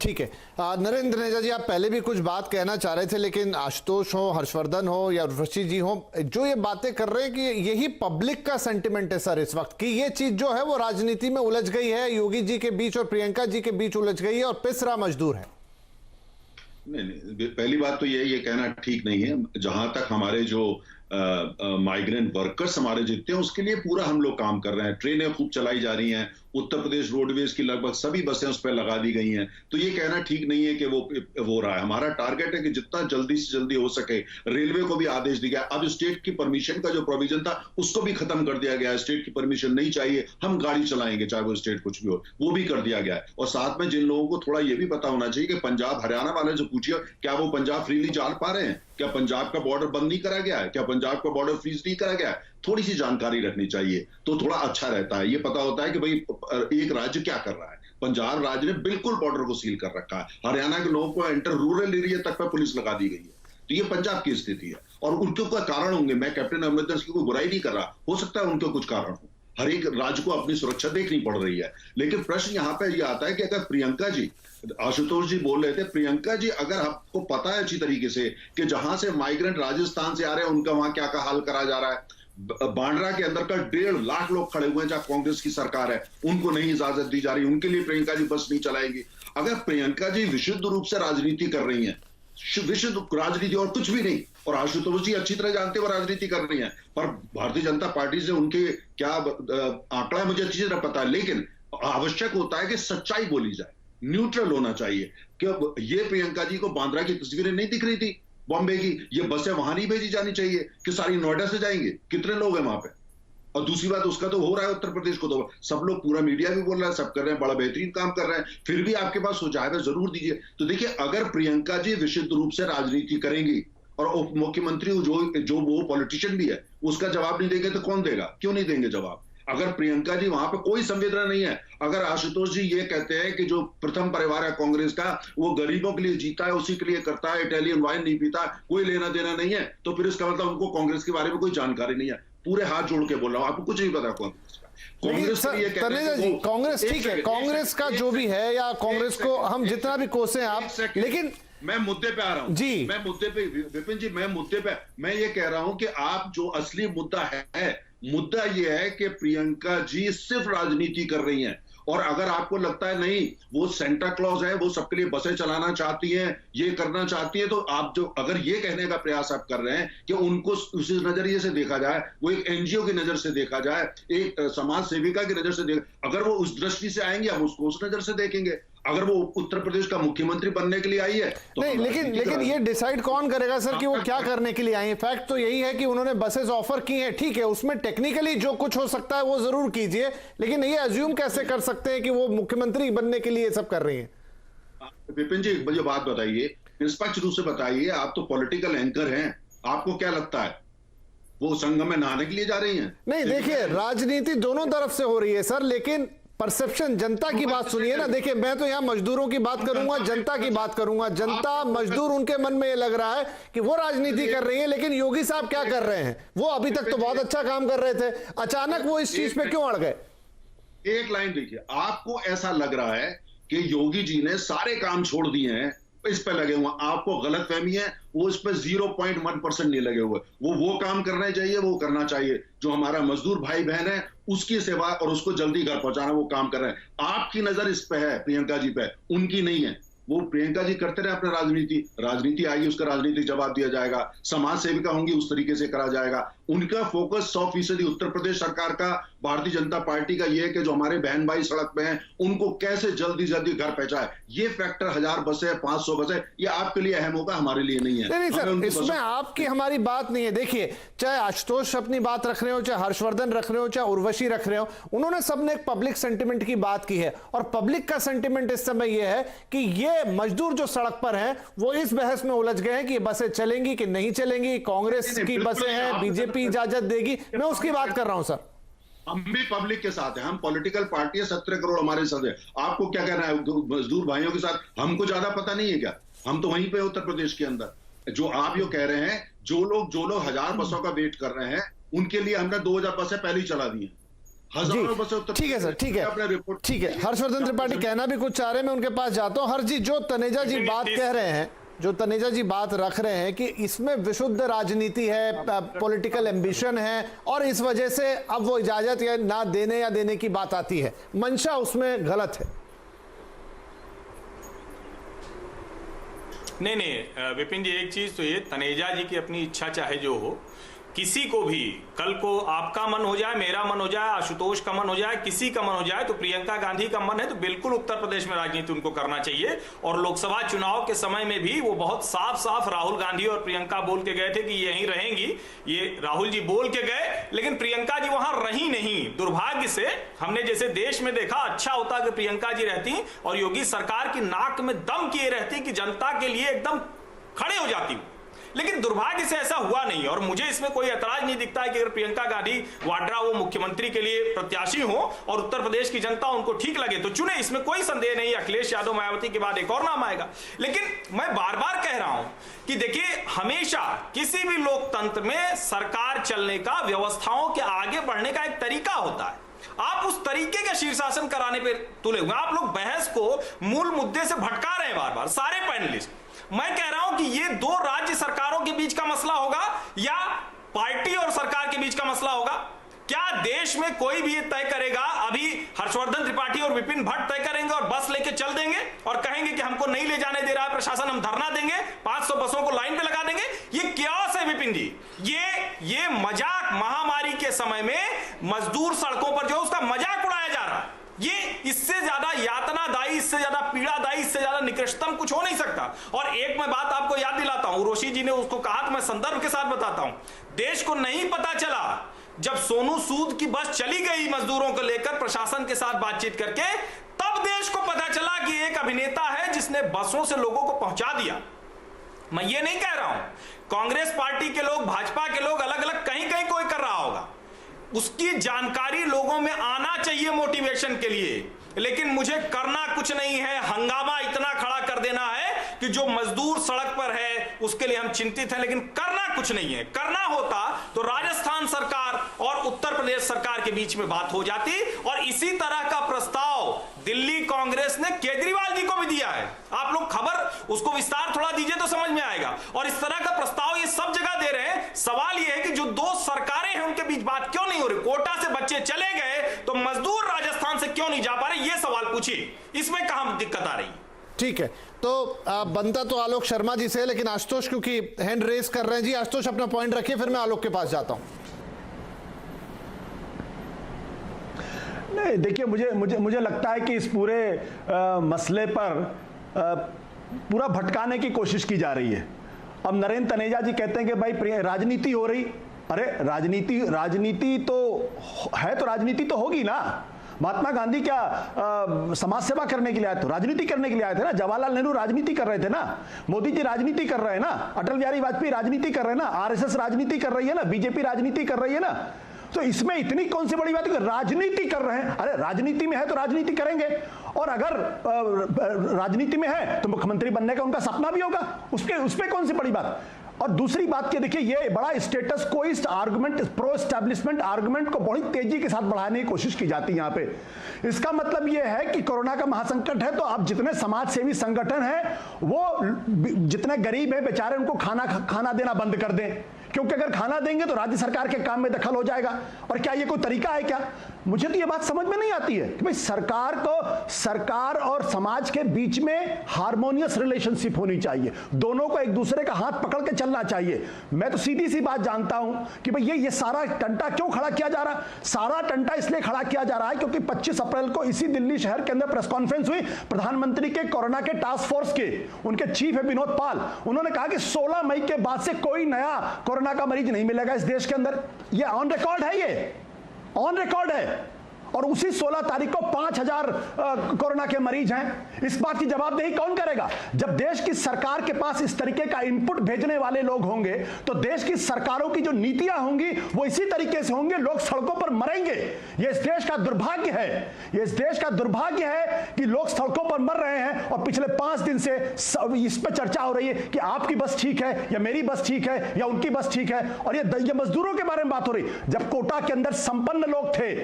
ठीक है। नरेंद्र नेजा जी, आप पहले भी कुछ बात कहना चाह रहे थे, लेकिन आशुतोष हो, हर्षवर्धन हो या उर्वशी जी हो, जो ये बातें कर रहे हैं कि यही पब्लिक का सेंटिमेंट है सर इस वक्त, कि ये चीज जो है वो राजनीति में उलझ गई है, योगी जी के बीच और प्रियंका जी के बीच उलझ गई है और पिसरा मजदूर है। नहीं, पहली बात तो ये कहना ठीक नहीं है। जहां तक हमारे जो माइग्रेंट वर्कर्स हमारे जितने हैं उसके लिए पूरा हम लोग काम कर रहे हैं। ट्रेनें खूब चलाई जा रही हैं, उत्तर प्रदेश रोडवेज की लगभग सभी बसें उस पर लगा दी गई हैं। तो ये कहना ठीक नहीं है कि वो रहा है। हमारा टारगेट है कि जितना जल्दी से जल्दी हो सके। रेलवे को भी आदेश दिया गया। अब स्टेट की परमिशन का जो प्रोविजन था उसको भी खत्म कर दिया गया है। स्टेट की परमिशन नहीं चाहिए, हम गाड़ी चलाएंगे चाहे वो स्टेट कुछ भी हो, वो भी कर दिया गया है। और साथ में जिन लोगों को थोड़ा ये भी पता होना चाहिए कि पंजाब हरियाणा वाले जो पूछिए, क्या वो पंजाब फ्रीली जा पा रहे हैं? क्या पंजाब का बॉर्डर बंद नहीं करा गया है? क्या पंजाब का बॉर्डर फ्रीज नहीं करा गया है? थोड़ी सी जानकारी रखनी चाहिए तो थोड़ा अच्छा रहता है। ये पता होता है कि भाई एक राज्य क्या कर रहा है। पंजाब राज्य ने बिल्कुल बॉर्डर को सील कर रखा है। हरियाणा के लोगों को एंटर रूरल एरिया तक पर पुलिस लगा दी गई है। तो ये पंजाब की स्थिति है और उनके कोई कारण होंगे। मैं कैप्टन अमरिंदर की कोई बुराई नहीं कर रहा, हो सकता है उनके कुछ कारण हो। हर एक राज्य को अपनी सुरक्षा देखनी पड़ रही है। लेकिन प्रश्न यहाँ पे ये आता है कि अगर प्रियंका जी, आशुतोष जी बोल रहे थे, प्रियंका जी अगर आपको पता है अच्छी तरीके से कि जहां से माइग्रेंट राजस्थान से आ रहे हैं उनका वहां क्या का हाल करा जा रहा है। बांद्रा के अंदर का 1.5 लाख लोग खड़े हुए हैं जहां कांग्रेस की सरकार है, उनको नहीं इजाजत दी जा रही, उनके लिए प्रियंका जी बस नहीं चलाएंगी। अगर प्रियंका जी विशुद्ध रूप से राजनीति कर रही हैं, विशुद्ध राजनीति और कुछ भी नहीं, और आशुतोष जी अच्छी तरह जानते हुए राजनीति कर रही हैं, पर भारतीय जनता पार्टी से उनके क्या आंकड़ा मुझे अच्छी तरह पता है। लेकिन आवश्यक होता है कि सच्चाई बोली जाए, न्यूट्रल होना चाहिए। कि ये प्रियंका जी को बांद्रा की तस्वीरें नहीं दिख रही थी बॉम्बे की, ये बसें वहां नहीं भेजी जानी चाहिए कि सारी नोएडा से जाएंगे? कितने लोग हैं वहां पे? और दूसरी बात, उसका तो हो रहा है उत्तर प्रदेश को, तो सब लोग, पूरा मीडिया भी बोल रहा है, सब कर रहे हैं, बड़ा बेहतरीन काम कर रहे हैं, फिर भी आपके पास सुझाव है जरूर दीजिए। तो देखिए, अगर प्रियंका जी विशुद्ध रूप से राजनीति करेंगी और उप मुख्यमंत्री जो वो पॉलिटिशियन भी है उसका जवाब नहीं देंगे तो कौन देगा? क्यों नहीं देंगे जवाब? अगर प्रियंका जी वहां पे कोई संवेदना नहीं है, अगर आशुतोष जी ये कहते हैं कि जो प्रथम परिवार है कांग्रेस का वो गरीबों के लिए जीता है, उसी के लिए करता है, इटालियन वाइन नहीं पीता, कोई लेना देना नहीं है, तो फिर इसका मतलब उनको कांग्रेस के बारे में कोई जानकारी नहीं है। पूरे हाथ जोड़ के बोल रहा हूं, आपको कुछ नहीं पता कांग्रेस का। कांग्रेस ठीक है, कांग्रेस का जो भी है या कांग्रेस को हम जितना भी कोसें आप, लेकिन मैं मुद्दे पे आ रहा हूं जी। मैं मुद्दे पे, विपिन जी, मैं मुद्दे पे, मैं ये कह रहा हूं कि आप जो असली मुद्दा है, मुद्दा ये है कि प्रियंका जी सिर्फ राजनीति कर रही हैं। और अगर आपको लगता है नहीं वो सेंटा क्लॉज है, वो सबके लिए बसें चलाना चाहती हैं, ये करना चाहती है, तो आप जो अगर ये कहने का प्रयास आप कर रहे हैं कि उनको उसी नजरिए से देखा जाए, वो एक एनजीओ की नजर से देखा जाए, एक समाज सेविका की नजर से अगर वो उस दृष्टि से आएंगे, हम उसको उस नजर से देखेंगे। अगर वो उत्तर प्रदेश का मुख्यमंत्री बनने के लिए आई है तो नहीं, लेकिन ये डिसाइड कौन करेगा सर कि वो क्या करने के लिए आई है? फैक्ट तो यही है कि उन्होंने बसेस ऑफर की हैं, ठीक है, उसमें टेक्निकली जो कुछ हो सकता है वो जरूर कीजिए, लेकिन ये अज्यूम कैसे कर सकते हैं कि वो मुख्यमंत्री बनने के लिए सब कर रही हैं? विपिन जी, मुझे बात बताइए, निष्पक्ष रूप से बताइए, आप तो पॉलिटिकल एंकर हैं, आपको क्या लगता है वो संगम में नहाने के लिए जा रही हैं? नहीं, देखिए, राजनीति दोनों तरफ से हो रही है सर, लेकिन परसेप्शन, जनता की बात सुनिए ना। देखिए, मैं तो यहाँ मजदूरों की बात करूंगा, जनता की बात करूंगा। जनता, मजदूर, उनके मन में ये लग रहा है कि वो राजनीति कर रही है, लेकिन योगी साहब क्या कर रहे हैं? वो अभी तक तो बहुत अच्छा काम कर रहे थे, अचानक वो इस चीज पे क्यों अड़ गए? एक लाइन देखिए, आपको ऐसा लग रहा है कि योगी जी ने सारे काम छोड़ दिए हैं, इस पे लगे हुए, आपको गलतफहमी है, वो इस पे 0.1% नहीं लगे हुए। वो काम करना चाहिए, वो करना चाहिए, जो हमारा मजदूर भाई बहन है उसकी सेवा और उसको जल्दी घर पहुंचाना, वो काम कर रहे हैं। आपकी नजर इस पे है, प्रियंका जी पे, उनकी नहीं है। वो प्रियंका जी करते रहे अपने राजनीति आएगी, उसका राजनीतिक जवाब दिया जाएगा, समाज सेविका होंगी, उस तरीके से करा जाएगा। उनका फोकस 100% उत्तर प्रदेश सरकार का, भारतीय जनता पार्टी का ये है कि जो हमारे बहन भाई सड़क पे हैं उनको कैसे जल्दी जल्दी घर पहुंचाए। ये फैक्टर 1000 बसें, 500 बसें, ये आपके लिए अहम होगा, हमारे लिए नहीं है। नहीं सर, इसमें आपकी हमारी बात नहीं है। देखिए, चाहे आशुतोष अपनी बात रख रहे हो, चाहे हर्षवर्धन रख रहे हो, चाहे उर्वशी रख रहे हो, उन्होंने सबने एक पब्लिक सेंटिमेंट की बात की है, और पब्लिक का सेंटिमेंट इस समय यह है कि ये मजदूर जो सड़क पर हैं वो इस बहस में उलझ गए हैं कि ये बसें चलेंगी कि नहीं चलेंगी, कांग्रेस की बसें हैं, बीजेपी इजाजत देगी। मैं उसकी बात कर रहा हूं सर। हम भी पब्लिक के साथ हैं, हम पॉलिटिकल पार्टी है, 17 करोड़ हमारे साथ है। आपको क्या कहना है मजदूर भाइयों के साथ? हमको ज्यादा पता नहीं है क्या? हम तो वहीं पे उत्तर प्रदेश के अंदर, जो आप यो कह रहे हैं, जो लोग 1000 बसों का वेट कर रहे हैं, उनके लिए हमने 2000 बसें पहले ही चला दी हैं। ठीक है सर, ठीक है। हर्षवर्धन त्रिपाठी कहना भी कुछ चाह रहे हैं, मैं उनके पास जाता हूं। हर्ष जी, जो तनेजा जी बात कह रहे हैं, जो तनेजा जी बात रख रहे हैं कि इसमें विशुद्ध राजनीति है, पॉलिटिकल एम्बिशन है, और इस वजह से अब वो इजाजत या ना देने या देने की बात आती है, मंशा उसमें गलत है। नहीं, विपिन जी, एक चीज तो ये, तनेजा जी की अपनी इच्छा चाहे जो हो, किसी को भी कल को आपका मन हो जाए, मेरा मन हो जाए, आशुतोष का मन हो जाए, किसी का मन हो जाए, तो प्रियंका गांधी का मन है तो बिल्कुल उत्तर प्रदेश में राजनीति उनको करना चाहिए। और लोकसभा चुनाव के समय में भी वो बहुत साफ साफ राहुल गांधी और प्रियंका बोल के गए थे कि यहीं रहेंगी, ये राहुल जी बोल के गए, लेकिन प्रियंका जी वहां रही नहीं। दुर्भाग्य से हमने जैसे देश में देखा, अच्छा होता कि प्रियंका जी रहती और योगी सरकार की नाक में दम किए रहती कि जनता के लिए एकदम खड़े हो जाती, लेकिन दुर्भाग्य से ऐसा हुआ नहीं। और मुझे इसमें कोई ऐतराज नहीं दिखता है कि अगर प्रियंका गांधी वाड्रा वो मुख्यमंत्री के लिए प्रत्याशी हो और उत्तर प्रदेश की जनता उनको ठीक लगे तो चुने, इसमें कोई संदेह नहीं। अखिलेश यादव, मायावती के बाद एक और नाम आएगा। लेकिन मैं बार बार कह रहा हूं कि देखिए, हमेशा किसी भी लोकतंत्र में सरकार चलने का, व्यवस्थाओं के आगे बढ़ने का एक तरीका होता है। आप उस तरीके का शीर्षासन कराने पर तुले हुए, आप लोग बहस को मूल मुद्दे से भटका रहे हैं बार बार सारे पैनलिस्ट। मैं कह रहा हूं कि ये दो राज्य सरकारों के बीच का मसला होगा या पार्टी और सरकार के बीच का मसला होगा? क्या देश में कोई भी ये तय करेगा? अभी हर्षवर्धन त्रिपाठी और विपिन भट्ट तय करेंगे और बस लेके चल देंगे और कहेंगे कि हमको नहीं ले जाने दे रहा है प्रशासन, हम धरना देंगे, 500 बसों को लाइन पे लगा देंगे? ये क्योस है विपिन जी, ये मजाक। महामारी के समय में मजदूर सड़कों पर जो उसका मजाक उड़ाया जा रहा है, ये इससे ज्यादा यातनादायी, इससे ज्यादा पीड़ादायी, इससे ज्यादा निकृष्टतम कुछ हो नहीं सकता। और एक मैं बात आपको याद दिलाता हूं, उर्वशी जी ने उसको कहा तो मैं संदर्भ के साथ बताता हूं। देश को नहीं पता चला जब सोनू सूद की बस चली गई मजदूरों को लेकर प्रशासन के साथ बातचीत करके, तब देश को पता चला कि एक अभिनेता है जिसने बसों से लोगों को पहुंचा दिया। मैं ये नहीं कह रहा हूं कांग्रेस पार्टी के लोग, भाजपा के लोग अलग अलग कहीं कहीं कोई कर रहा होगा, उसकी जानकारी लोगों में आना चाहिए मोटिवेशन के लिए, लेकिन मुझे करना कुछ नहीं है। हंगामा इतना खड़ा कर देना है कि जो मजदूर सड़क पर है उसके लिए हम चिंतित हैं, लेकिन करना कुछ नहीं है। करना होता तो राजस्थान सरकार और उत्तर प्रदेश सरकार के बीच में बात हो जाती। और इसी तरह का प्रस्ताव दिल्ली कांग्रेस ने केजरीवाल जी को भी दिया है। आप लोग खबर उसको विस्तार थोड़ा दीजिए तो समझ में आएगा। और इस तरह का प्रस्ताव ये सब जगह दे रहे हैं। सवाल ये है कि जो दो सरकारें हैं उनके बीच बात क्यों नहीं हो रही? कोटा से बच्चे चले गए तो मजदूर राजस्थान से क्यों नहीं जा पा रहे? ये सवाल पूछिए, इसमें कहां दिक्कत आ रही है? ठीक है, तो बनता तो आलोक शर्मा जी से, लेकिन आशुतोष क्योंकि हैंड रेस कर रहे हैं जी, आशुतोष अपना पॉइंट रखिए, फिर मैं आलोक के पास जाता हूं। नहीं, देखिए मुझे लगता है कि इस पूरे मसले पर पूरा भटकाने की कोशिश की जा रही है। अब नरेंद्र तनेजा जी कहते हैं कि भाई राजनीति हो रही। अरे राजनीति तो है, तो राजनीति तो होगी ना। महात्मा गांधी क्या समाज सेवा करने के लिए आए थे? राजनीति करने के लिए आए थे ना। जवाहरलाल नेहरू राजनीति कर रहे थे ना। मोदी जी राजनीति कर रहे हैं ना। अटल बिहारी वाजपेयी राजनीति कर रहे हैं ना। आरएसएस राजनीति कर रही है ना। बीजेपी राजनीति कर रही है ना। तो इसमें इतनी कौन सी बड़ी बात है कि राजनीति कर रहे हैं? अरे राजनीति में है तो राजनीति करेंगे, और अगर राजनीति में है तो मुख्यमंत्री बनने का उनका सपना भी होगा, उसपे कौन सी बड़ी बात। और दूसरी बात क्या, देखिए ये बड़ा status quoist argument, pro establishment argument को बड़ी तेजी के साथ बढ़ाने की कोशिश की जाती है यहाँ पे। इसका मतलब ये है कि कोरोना का महासंकट है तो आप जितने समाज सेवी संगठन हैं वो जितने गरीब हैं बेचारे उनको खाना देना बंद कर दें, क्योंकि अगर खाना देंगे तो राज्य सरकार के काम में दखल हो जाएगा। और क्या ये कोई तरीका है क्या? मुझे तो ये बात समझ में नहीं आती है कि भाई सरकार और समाज के बीच में हार्मोनियस रिलेशनशिप होनी चाहिए, दोनों को एक दूसरे का हाथ पकड़ के चलना चाहिए। मैं तो सीधी सी बात जानता हूं कि भाई ये सारा टंटा क्यों खड़ा किया जा रहा है। सारा टंटा इसलिए खड़ा किया जा रहा है क्योंकि 25 अप्रैल को इसी दिल्ली शहर के अंदर प्रेस कॉन्फ्रेंस हुई प्रधानमंत्री के कोरोना के टास्क फोर्स के, उनके चीफ है विनोद पाल। उन्होंने कहा कि 16 मई के बाद से कोई नया कोरोना का मरीज नहीं मिलेगा इस देश के अंदर। ये ऑन रिकॉर्ड है, ये ऑन रिकॉर्ड है। और उसी 16 तारीख को 5000 कोरोना के मरीज हैं। इस बात की जवाबदेही कौन करेगा? जब देश की सरकार के पास इस तरीके का इनपुट भेजने वाले लोग होंगे तो देश की सरकारों की जो नीतियां होंगी वो इसी तरीके से होंगे। लोग सड़कों पर मरेंगे। ये इस देश का दुर्भाग्य है, ये इस देश का दुर्भाग्य है कि लोग सड़कों पर मर रहे हैं। और पिछले 5 दिन से इस पर चर्चा हो रही है कि आपकी बस ठीक है या मेरी बस ठीक है या उनकी बस ठीक है। और ये मजदूरों के बारे में बात हो रही। जब कोटा के अंदर संपन्न लोग थे,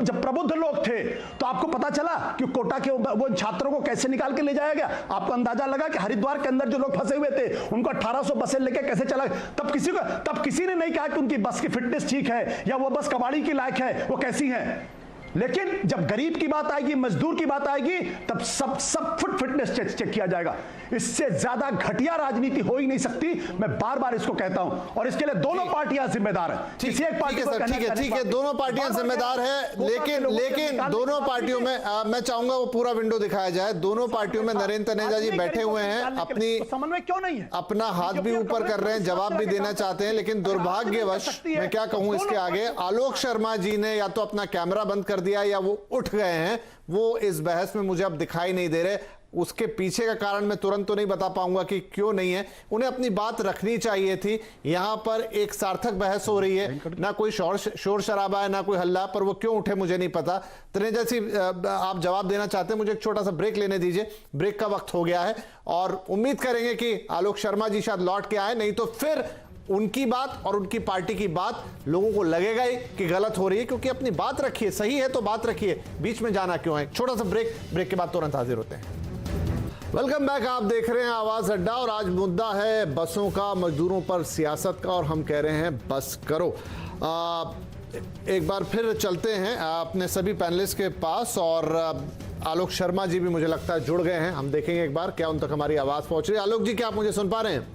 जब प्रबुद्ध लोग थे, तो आपको पता चला कि कोटा के वो छात्रों को कैसे निकाल के ले जाया गया। आपको अंदाजा लगा कि हरिद्वार के अंदर जो लोग फंसे हुए थे उनको 1800 बसें लेके कैसे चला। तब किसी ने नहीं कहा कि उनकी बस की फिटनेस ठीक है या वो बस कबाड़ी की लायक है, वो कैसी है। लेकिन जब गरीब की बात आएगी, मजदूर की बात आएगी, तब सब फिटनेस चेक किया जाएगा। इससे ज्यादा घटिया राजनीति हो ही नहीं सकती। मैं बार बार इसको कहता हूं, और इसके लिए दोनों पार्टियां जिम्मेदार हैं। किसी एक पार्टी को ठीक है, दोनों पार्टियां जिम्मेदार है। लेकिन दोनों पार्टियों में मैं चाहूंगा वो पूरा विंडो दिखाया जाए। दोनों पार्टियों में नरेंद्र तनेजा जी बैठे हुए हैं, अपनी समन्वय क्यों नहीं है, अपना हाथ भी ऊपर कर रहे हैं, जवाब भी देना चाहते हैं। लेकिन दुर्भाग्यवश मैं क्या कहूं इसके आगे, आलोक शर्मा जी ने या तो अपना कैमरा बंद कर दिया या वो उठ गए हैं। वो इस बहस में मुझे अब दिखाई नहीं दे रहे। उसके पीछे का कारण मैं तुरंत तो नहीं बता पाऊंगा कि क्यों नहीं है। उन्हें अपनी बात रखनी चाहिए थी। यहां पर एक सार्थक बहस हो रही है, ना कोई शोर शराबा है, ना कोई हल्ला, पर वो क्यों उठे मुझे नहीं पता। तनेजा जी आप जवाब देना चाहते हैं? मुझे एक छोटा सा ब्रेक लेने दीजिए, ब्रेक का वक्त हो गया है, और उम्मीद करेंगे कि आलोक शर्मा जी शायद लौट के आए, नहीं तो फिर उनकी बात और उनकी पार्टी की बात लोगों को लगेगा ही कि गलत हो रही है। क्योंकि अपनी बात रखिए, सही है तो बात रखिए, बीच में जाना क्यों है। छोटा सा ब्रेक के बाद तुरंत हाजिर होते हैं। वेलकम बैक, आप देख रहे हैं आवाज अड्डा, और आज मुद्दा है बसों का, मजदूरों पर सियासत का, और हम कह रहे हैं बस करो। एक बार फिर चलते हैं अपने सभी पैनलिस्ट के पास, और आलोक शर्मा जी भी मुझे लगता है जुड़ गए हैं। हम देखेंगे एक बार क्या उन तक हमारी आवाज पहुंच रही है। आलोक जी, क्या आप मुझे सुन पा रहे हैं?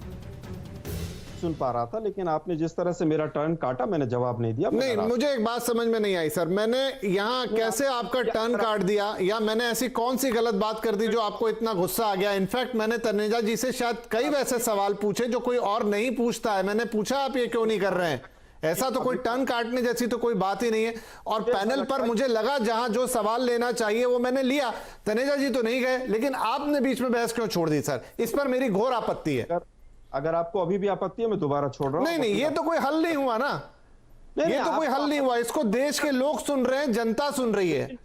सुन पा रहा था, लेकिन आपने जिस तरह से मेरा टर्न काटा मैंने जवाब नहीं दिया। नहीं, मुझे एक बात समझ में नहीं आई सर। मैंने यहाँ कैसे आपका टर्न काट दिया, या मैंने ऐसी कौन सी गलत बात कर दी जो आपको इतना गुस्सा आ गया? इनफैक्ट मैंने तनेजा जी से शायद कई वैसे सवाल पूछे जो कोई और नहीं पूछता है। मैंने पूछा आप ये क्यों नहीं कर रहे हैं। ऐसा तो कोई टर्न काटने जैसी तो कोई बात ही नहीं है। और पैनल पर मुझे लगा जहां जो सवाल लेना चाहिए वो मैंने लिया। तनेजा जी तो नहीं गए, लेकिन आपने बीच में बहस क्यों छोड़ दी सर? इस पर मेरी घोर आपत्ति है। अगर आपको अभी भी आपत्ति है मैं दोबारा छोड़ रहा हूं। नहीं, ये तो कोई हल नहीं हुआ ना। ये तो कोई हल नहीं हुआ। इसको देश के लोग सुन रहे हैं, जनता सुन रही है।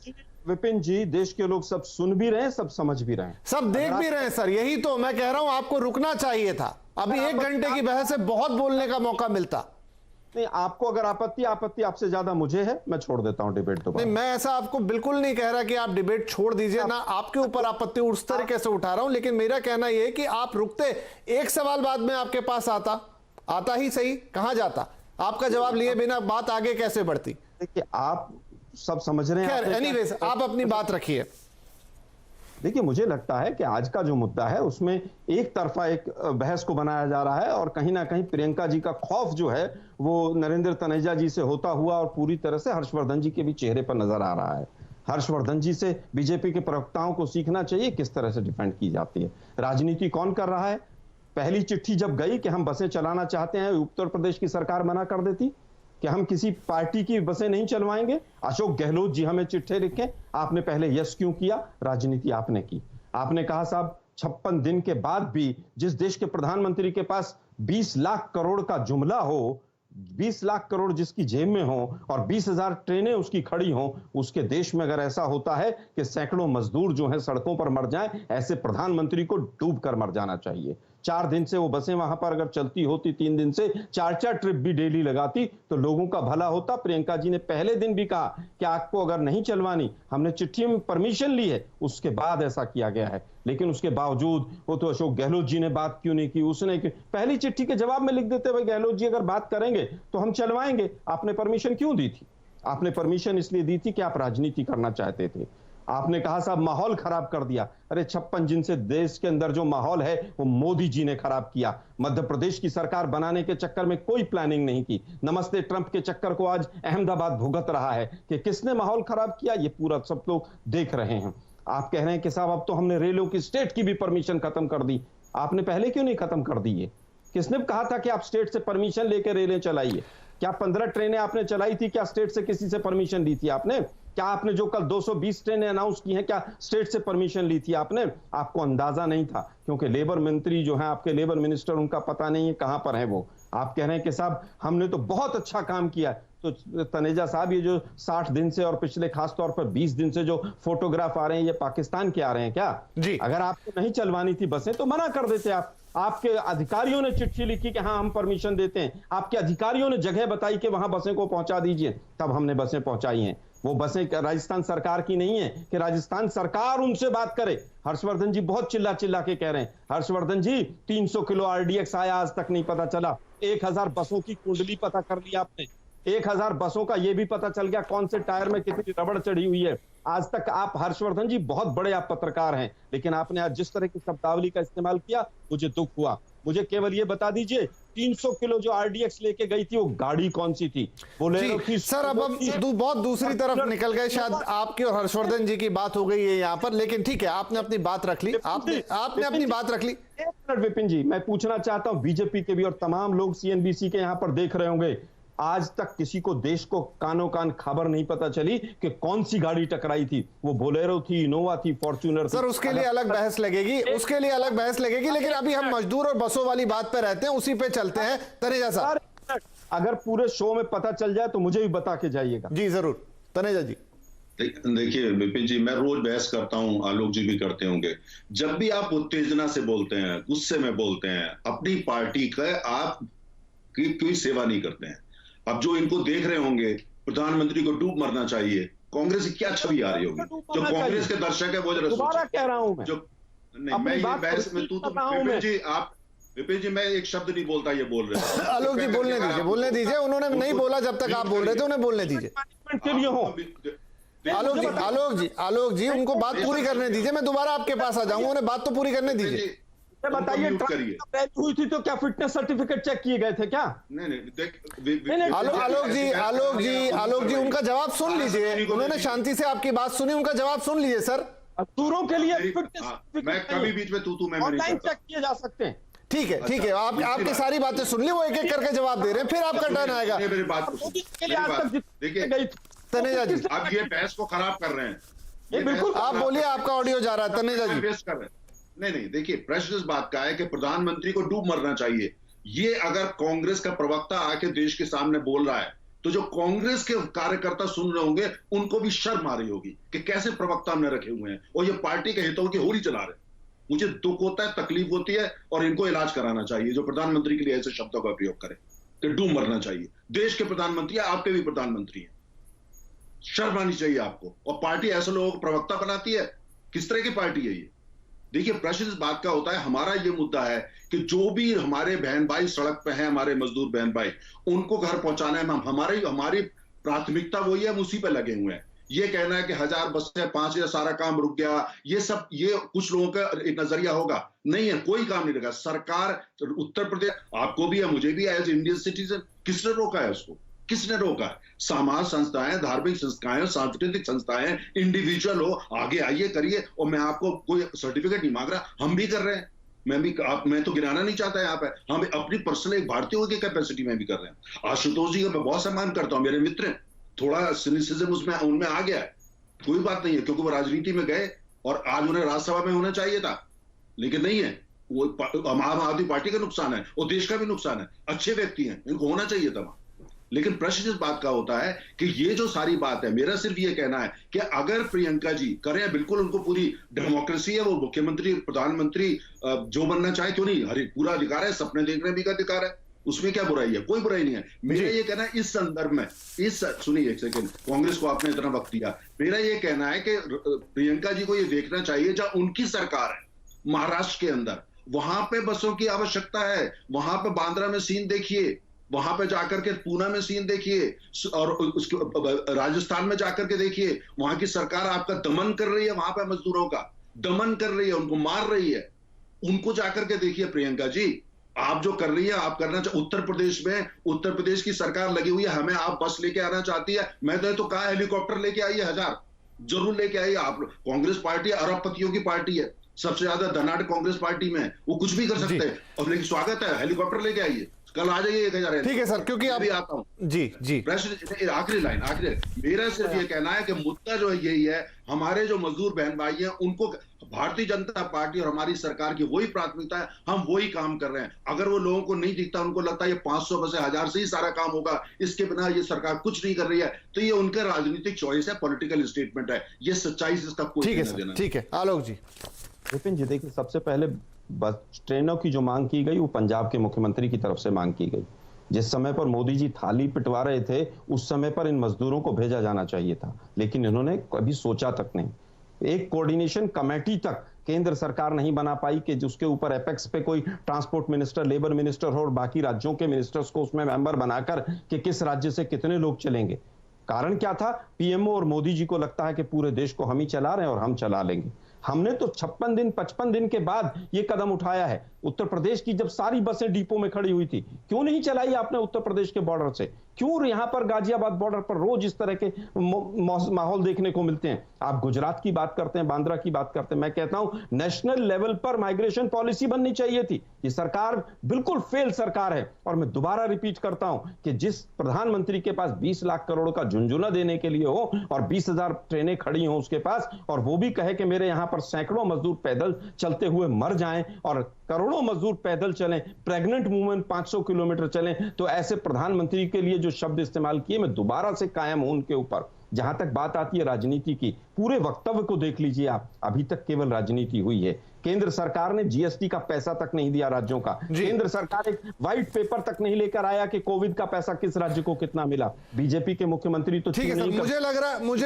विपिन जी, देश के लोग सब सुन भी रहे हैं, सब समझ भी रहे हैं, सब देख भी रहे हैं सर। यही तो मैं कह रहा हूं, आपको रुकना चाहिए था। अभी 1 घंटे की बहस से बहुत बोलने का मौका मिलता। नहीं, आपको अगर आपत्ति आपसे ज्यादा मुझे है, मैं छोड़ देता हूं डिबेट तो। नहीं, मैं ऐसा आपको बिल्कुल नहीं कह रहा कि आप डिबेट छोड़ दीजिए, ना आपके ऊपर आपत्ति उस तरीके से उठा रहा हूं, लेकिन मेरा कहना यह है कि आप रुकते, एक सवाल बाद में आपके पास आता ही सही, कहां जाता? आपका जवाब लिए बिना बात आगे कैसे बढ़ती? देखिए, आप सब समझ रहे हैं। खैर, एनीवेज, आप अपनी बात रखिए। देखिए, मुझे लगता है कि आज का जो मुद्दा है उसमें एक तरफा एक बहस को बनाया जा रहा है, और कहीं ना कहीं प्रियंका जी का खौफ जो है वो नरेंद्र तनेजा जी से होता हुआ और पूरी तरह से हर्षवर्धन जी के भी चेहरे पर नजर आ रहा है। हर्षवर्धन जी से बीजेपी के प्रवक्ताओं को सीखना चाहिए किस तरह से डिफेंड की जाती है। राजनीति कौन कर रहा है? पहली चिट्ठी जब गई कि हम बसें चलाना चाहते हैं, उत्तर प्रदेश की सरकार मना कर देती कि हम किसी पार्टी की बसें नहीं चलवाएंगे। अशोक गहलोत जी हमें चिट्ठी लिखे, आपने पहले यस क्यों किया? राजनीति आपने की। आपने कहा साहब 56 दिन के बाद भी जिस देश के प्रधानमंत्री के पास 20 लाख करोड़ का जुमला हो, 20 लाख करोड़ जिसकी जेब में हो और 20,000 ट्रेनें उसकी खड़ी हो, उसके देश में अगर ऐसा होता है कि सैकड़ों मजदूर जो हैं सड़कों पर मर जाएं, ऐसे प्रधानमंत्री को डूब कर मर जाना चाहिए। 4 दिन से वो बसें वहां पर अगर चलती होती, 3 दिन से 4-4 ट्रिप भी डेली लगाती तो लोगों का भला होता। प्रियंका जी ने पहले दिन भी कहा कि आपको अगर नहीं चलवानी, हमने चिट्ठी में परमिशन ली है, उसके बाद ऐसा किया गया है। लेकिन उसके बावजूद वो तो अशोक गहलोत जी ने बात क्यों नहीं की? उसने पहली चिट्ठी के जवाब में लिख देते, भाई गहलोत जी अगर बात करेंगे तो हम चलवाएंगे। आपने परमिशन क्यों दी थी? आपने परमिशन इसलिए दी थी कि आप राजनीति करना चाहते थे। आपने कहा साहब माहौल खराब कर दिया। अरे 56 दिन से देश के अंदर जो माहौल है वो मोदी जी ने खराब किया। मध्य प्रदेश की सरकार बनाने के चक्कर में कोई प्लानिंग नहीं की। नमस्ते ट्रंप के चक्कर को आज अहमदाबाद भुगत रहा है कि किसने माहौल खराब किया, ये पूरा सब लोग देख रहे हैं। आप कह रहे हैं कि साहब अब तो हमने रेलों की स्टेट की भी परमिशन खत्म कर दी। आपने पहले क्यों नहीं खत्म कर दी? है किसने कहा था कि आप स्टेट से परमिशन लेकर रेलें चलाइए? क्या 15 ट्रेनें आपने चलाई थी? क्या स्टेट से किसी से परमिशन ली थी आपने? क्या आपने जो कल 220 ट्रेनें अनाउंस की हैं, क्या स्टेट से परमिशन ली थी आपने? आपको अंदाजा नहीं था, क्योंकि लेबर मंत्री जो है आपके, लेबर मिनिस्टर, उनका पता नहीं है कहां पर है वो। आप कह रहे हैं कि साहब हमने तो बहुत अच्छा काम किया। तो तनेजा साहब, ये जो 60 दिन से और पिछले खास तौर पर 20 दिन से जो फोटोग्राफ आ रहे हैं, ये पाकिस्तान के आ रहे हैं क्या? जी। अगर आपको नहीं चलवानी थी बसें तो मना कर देते आप। आपके अधिकारियों ने चिट्ठी लिखी कि हाँ हम परमिशन देते हैं। आपके अधिकारियों ने जगह बताई कि वहां बसें को पहुंचा दीजिए, तब हमने बसें पहुंचाई हैं। वो बसें राजस्थान सरकार की नहीं है कि राजस्थान सरकार उनसे बात करे। हर्षवर्धन जी बहुत चिल्ला चिल्ला के कह रहे हैं, हर्षवर्धन जी 300 किलो RDX आया, आज तक नहीं पता चला। 1000 बसों की कुंडली पता कर ली आपने। 1000 बसों का ये भी पता चल गया कौन से टायर में कितनी रबड़ चढ़ी हुई है। आज तक आप हर्षवर्धन जी बहुत बड़े आप पत्रकार हैं, लेकिन आपने आज जिस तरह की शब्दावली का इस्तेमाल किया मुझे दुख हुआ। मुझे केवल ये बता दीजिए 300 किलो जो RDX लेके गई थी वो गाड़ी कौन सी थी? बोलेरो थी? सर, अब हम बहुत दूसरी तरफ निकल गए। शायद आपकी और हर्षवर्धन जी की बात हो गई है यहाँ पर, लेकिन ठीक है, आपने अपनी बात रख ली। आपने अपनी बात रख ली। एक मिनट विपिन जी, मैं पूछना चाहता हूं, बीजेपी के भी और तमाम लोग CNBC के यहाँ पर देख रहे होंगे, आज तक किसी को देश को कानों कान खबर नहीं पता चली कि कौन सी गाड़ी टकराई थी। वो बोलेरो थी, इनोवा थी, फॉर्च्यूनर थी। सर, उसके लिए अलग बहस लगेगी, लेकिन अभी हम मजदूर और बसों वाली बात पे रहते हैं, उसी पे चलते हैं। तनेजा साहब, अगर पूरे शो में पता चल जाए तो मुझे भी बता के जाइएगा। जी जरूर। तनेजा जी, देखिए विपिन जी, मैं रोज बहस करता हूं, आलोक जी भी करते होंगे। जब भी आप उत्तेजना से बोलते हैं, गुस्से में बोलते हैं, अपनी पार्टी का आप कोई सेवा नहीं करते हैं। अब जो इनको देख रहे होंगे, प्रधानमंत्री को डूब मरना चाहिए, कांग्रेस की क्या छवि आ रही होगी? जो कांग्रेस के दर्शक है वो जरा दोबारा कह रहा हूं मैं, जो नहीं, मैं ये बहस में विपिन जी मैं एक शब्द नहीं बोलता, ये बोल रहे हैं। आलोक जी बोलने दीजिए। उन्होंने नहीं बोला जब तक आप बोल रहे थे, उन्हें बोलने दीजिए। के लिए हो आलोक जी उनको बात पूरी करने दीजिए। मैं दोबारा आपके पास आ जाऊंगा, उन्हें बात तो पूरी करने दीजिए। बताइए, हुई थी तो क्या फिटनेस सर्टिफिकेट चेक किए गए थे क्या? नहीं, आलोक जी उनका जवाब सुन लीजिए। उन्होंने शांति से आपकी बात सुनी, उनका जवाब सुन लीजिए सर। दूरों के लिए मैं कभी बीच में तू मैं ऑनलाइन चेक किए जा सकते हैं। ठीक है, आपकी सारी बातें सुन ली, वो एक एक करके जवाब दे रहे हैं, फिर आपका टर्न आएगा। मेरी बात देखिए तनेजा जी, आप ये बहस को खराब कर रहे हैं। बिल्कुल, आप बोलिए, आपका ऑडियो जा रहा है। तनेजा जी वेस्ट कर रहे हैं। नहीं, देखिए प्रश्न इस बात का है कि प्रधानमंत्री को डूब मरना चाहिए। ये अगर कांग्रेस का प्रवक्ता आके देश के सामने बोल रहा है तो जो कांग्रेस के कार्यकर्ता सुन रहे होंगे उनको भी शर्म आ रही होगी कि कैसे प्रवक्ता हमने रखे हुए हैं और ये पार्टी के हितों की होली चला रहे हैं। मुझे दुख होता है, तकलीफ होती है और इनको इलाज कराना चाहिए जो प्रधानमंत्री के लिए ऐसे शब्दों का प्रयोग करे। कि डूब मरना चाहिए। देश के प्रधानमंत्री है, आपके भी प्रधानमंत्री हैं, शर्म आनी चाहिए आपको। और पार्टी ऐसे लोगों को प्रवक्ता बनाती है, किस तरह की पार्टी है ये? देखिए, प्रश्न इस बात का होता है, हमारा ये मुद्दा है कि जो भी हमारे बहन भाई सड़क पे हैं, हमारे मजदूर बहन भाई, उनको घर पहुंचाने में हमारी प्राथमिकता वही है, हम उसी पे लगे हुए हैं। ये कहना है कि 1000 बसें 5000 सारा काम रुक गया, ये कुछ लोगों का एक नजरिया होगा, नहीं है, कोई काम नहीं लगा। सरकार उत्तर प्रदेश, आपको भी है, मुझे भी है, एज इंडियन सिटीजन, किसने रोका है उसको? किसने रोका है? समाज संस्थाएं, धार्मिक संस्थाएं, सांस्कृतिक संस्थाएं, इंडिविजुअल हो, आगे आइए, करिए। और मैं आपको कोई सर्टिफिकेट नहीं मांग रहा, हम भी कर रहे हैं। मैं तो गिराना नहीं चाहता यहाँ पे, हम अपनी पर्सनल एक भारतीय की कैपेसिटी में भी कर रहे हैं। आशुतोष जी का मैं बहुत सम्मान करता हूँ, मेरे मित्र हैं, थोड़ा सिनिसिज्म उनमें आ गया है, कोई बात नहीं है, क्योंकि वो राजनीति में गए और आज उन्हें राज्यसभा में होना चाहिए था, लेकिन नहीं है। वो आम आदमी पार्टी का नुकसान है और देश का भी नुकसान है। अच्छे व्यक्ति हैं, इनको होना चाहिए था। लेकिन प्रश्न इस बात का होता है कि ये जो सारी बात है, मेरा सिर्फ ये कहना है कि अगर प्रियंका जी करें, बिल्कुल उनको पूरी डेमोक्रेसी है, वो मुख्यमंत्री प्रधानमंत्री जो बनना चाहे, क्यों नहीं, हर पूरा अधिकार है, सपने देखने भी का अधिकार है, उसमें क्या बुराई है? कोई बुराई नहीं है। मेरा ये कहना है इस संदर्भ में, सुनिए एक सेकंड, कांग्रेस को आपने इतना वक्त दिया, मेरा ये कहना है कि प्रियंका जी को ये देखना चाहिए, जहां उनकी सरकार है महाराष्ट्र के अंदर, वहां पे बसों की आवश्यकता है, वहां पे बांद्रा में सीन देखिए, वहां पे जाकर के पूना में सीन देखिए, और उसके राजस्थान में जाकर के देखिए, वहां की सरकार आपका दमन कर रही है, वहां पे मजदूरों का दमन कर रही है, उनको मार रही है। उनको जाकर के देखिए प्रियंका जी, आप जो कर रही है, आप करना चाहिए। उत्तर प्रदेश में, उत्तर प्रदेश की सरकार लगी हुई है, हमें आप बस लेके आना चाहती है, मैं तो कहा हेलीकॉप्टर लेके आइए, 1000 जरूर लेके आइए। आप कांग्रेस पार्टी अरबपतियों की पार्टी है, सबसे ज्यादा धनाढ़ कांग्रेस पार्टी में, वो कुछ भी कर सकते हैं, और लेकिन स्वागत है, हेलीकॉप्टर लेके आइए, कल आ जाइए 1000। ठीक है सर, क्योंकि अभी आता हूँ जी प्रश्न, आखिरी लाइन, मेरा सिर्फ ये कहना है कि मुद्दा जो है यही है, हमारे जो मजदूर बहन भाई हैं, उनको भारतीय जनता पार्टी और हमारी सरकार की वही प्राथमिकता है, हम वही काम कर रहे हैं। अगर वो लोगों को नहीं दिखता, उनको लगता है ये 500 बसे 1000 से ही सारा काम होगा, इसके बिना ये सरकार कुछ नहीं कर रही है, तो ये उनका राजनीतिक चॉइस है, पॉलिटिकल स्टेटमेंट है, ये सच्चाई से इसका कोई लेना देना। ठीक है आलोक जी। विपिन जी, देखिए, सबसे पहले बस ट्रेनों की जो मांग की गई, वो पंजाब के मुख्यमंत्री की तरफ से मांग की गई। जिस समय पर मोदी जी थाली पिटवा रहे थे, उस समय पर इन मजदूरों को भेजा जाना चाहिए था, लेकिन इन्होंने कभी सोचा तक नहीं। एक कोऑर्डिनेशन कमेटी तक केंद्र सरकार नहीं बना पाई कि जिसके ऊपर एपेक्स पे कोई ट्रांसपोर्ट मिनिस्टर, लेबर मिनिस्टर हो और बाकी राज्यों के मिनिस्टर्स को उसमें मेंबर बनाकर कि किस राज्य से कितने लोग चलेंगे। कारण क्या था? पीएमओ और मोदी जी को लगता है कि पूरे देश को हम ही चला रहे हैं और हम चला लेंगे। हमने तो 56 दिन 55 दिन के बाद ये कदम उठाया है। उत्तर प्रदेश की जब सारी बसें डिपो में खड़ी हुई थी, क्यों नहीं चलाई आपने उत्तर प्रदेश के बॉर्डर से? क्यों यहां पर गाजियाबाद बॉर्डर पर रोज इस तरह के माहौल देखने को मिलते हैं? आप गुजरात की बात करते हैं, बांद्रा की बात करते हैं, मैं कहता हूं नेशनल लेवल पर माइग्रेशन पॉलिसी बननी चाहिए थी। ये सरकार बिल्कुल फेल सरकार है। और मैं दोबारा रिपीट करता हूं कि जिस प्रधानमंत्री के पास 20 लाख करोड़ का झुंझुना देने के लिए हो और 20,000 ट्रेनें खड़ी हो उसके पास, और वो भी कहे कि मेरे यहां पर सैकड़ों मजदूर पैदल चलते हुए मर जाएं और करोड़ों मजदूर पैदल चलें, प्रेग्नेंट वुमेन 500 किलोमीटर चलें, तो ऐसे प्रधानमंत्री के लिए जो शब्द इस्तेमाल किए, मैं दोबारा से कायम हूं उनके ऊपर। जहां तक बात आती है राजनीति की, पूरे वक्तव्य को देख लीजिए आप, अभी तक केवल राजनीति हुई है। केंद्र सरकार ने जीएसटी का पैसा तक नहीं दिया राज्यों का। केंद्र सरकार एक व्हाइट पेपर तक नहीं लेकर आया कि कोविड का पैसा किस राज्य को कितना मिला। बीजेपी के मुख्यमंत्री तो ठीक है सर, मुझे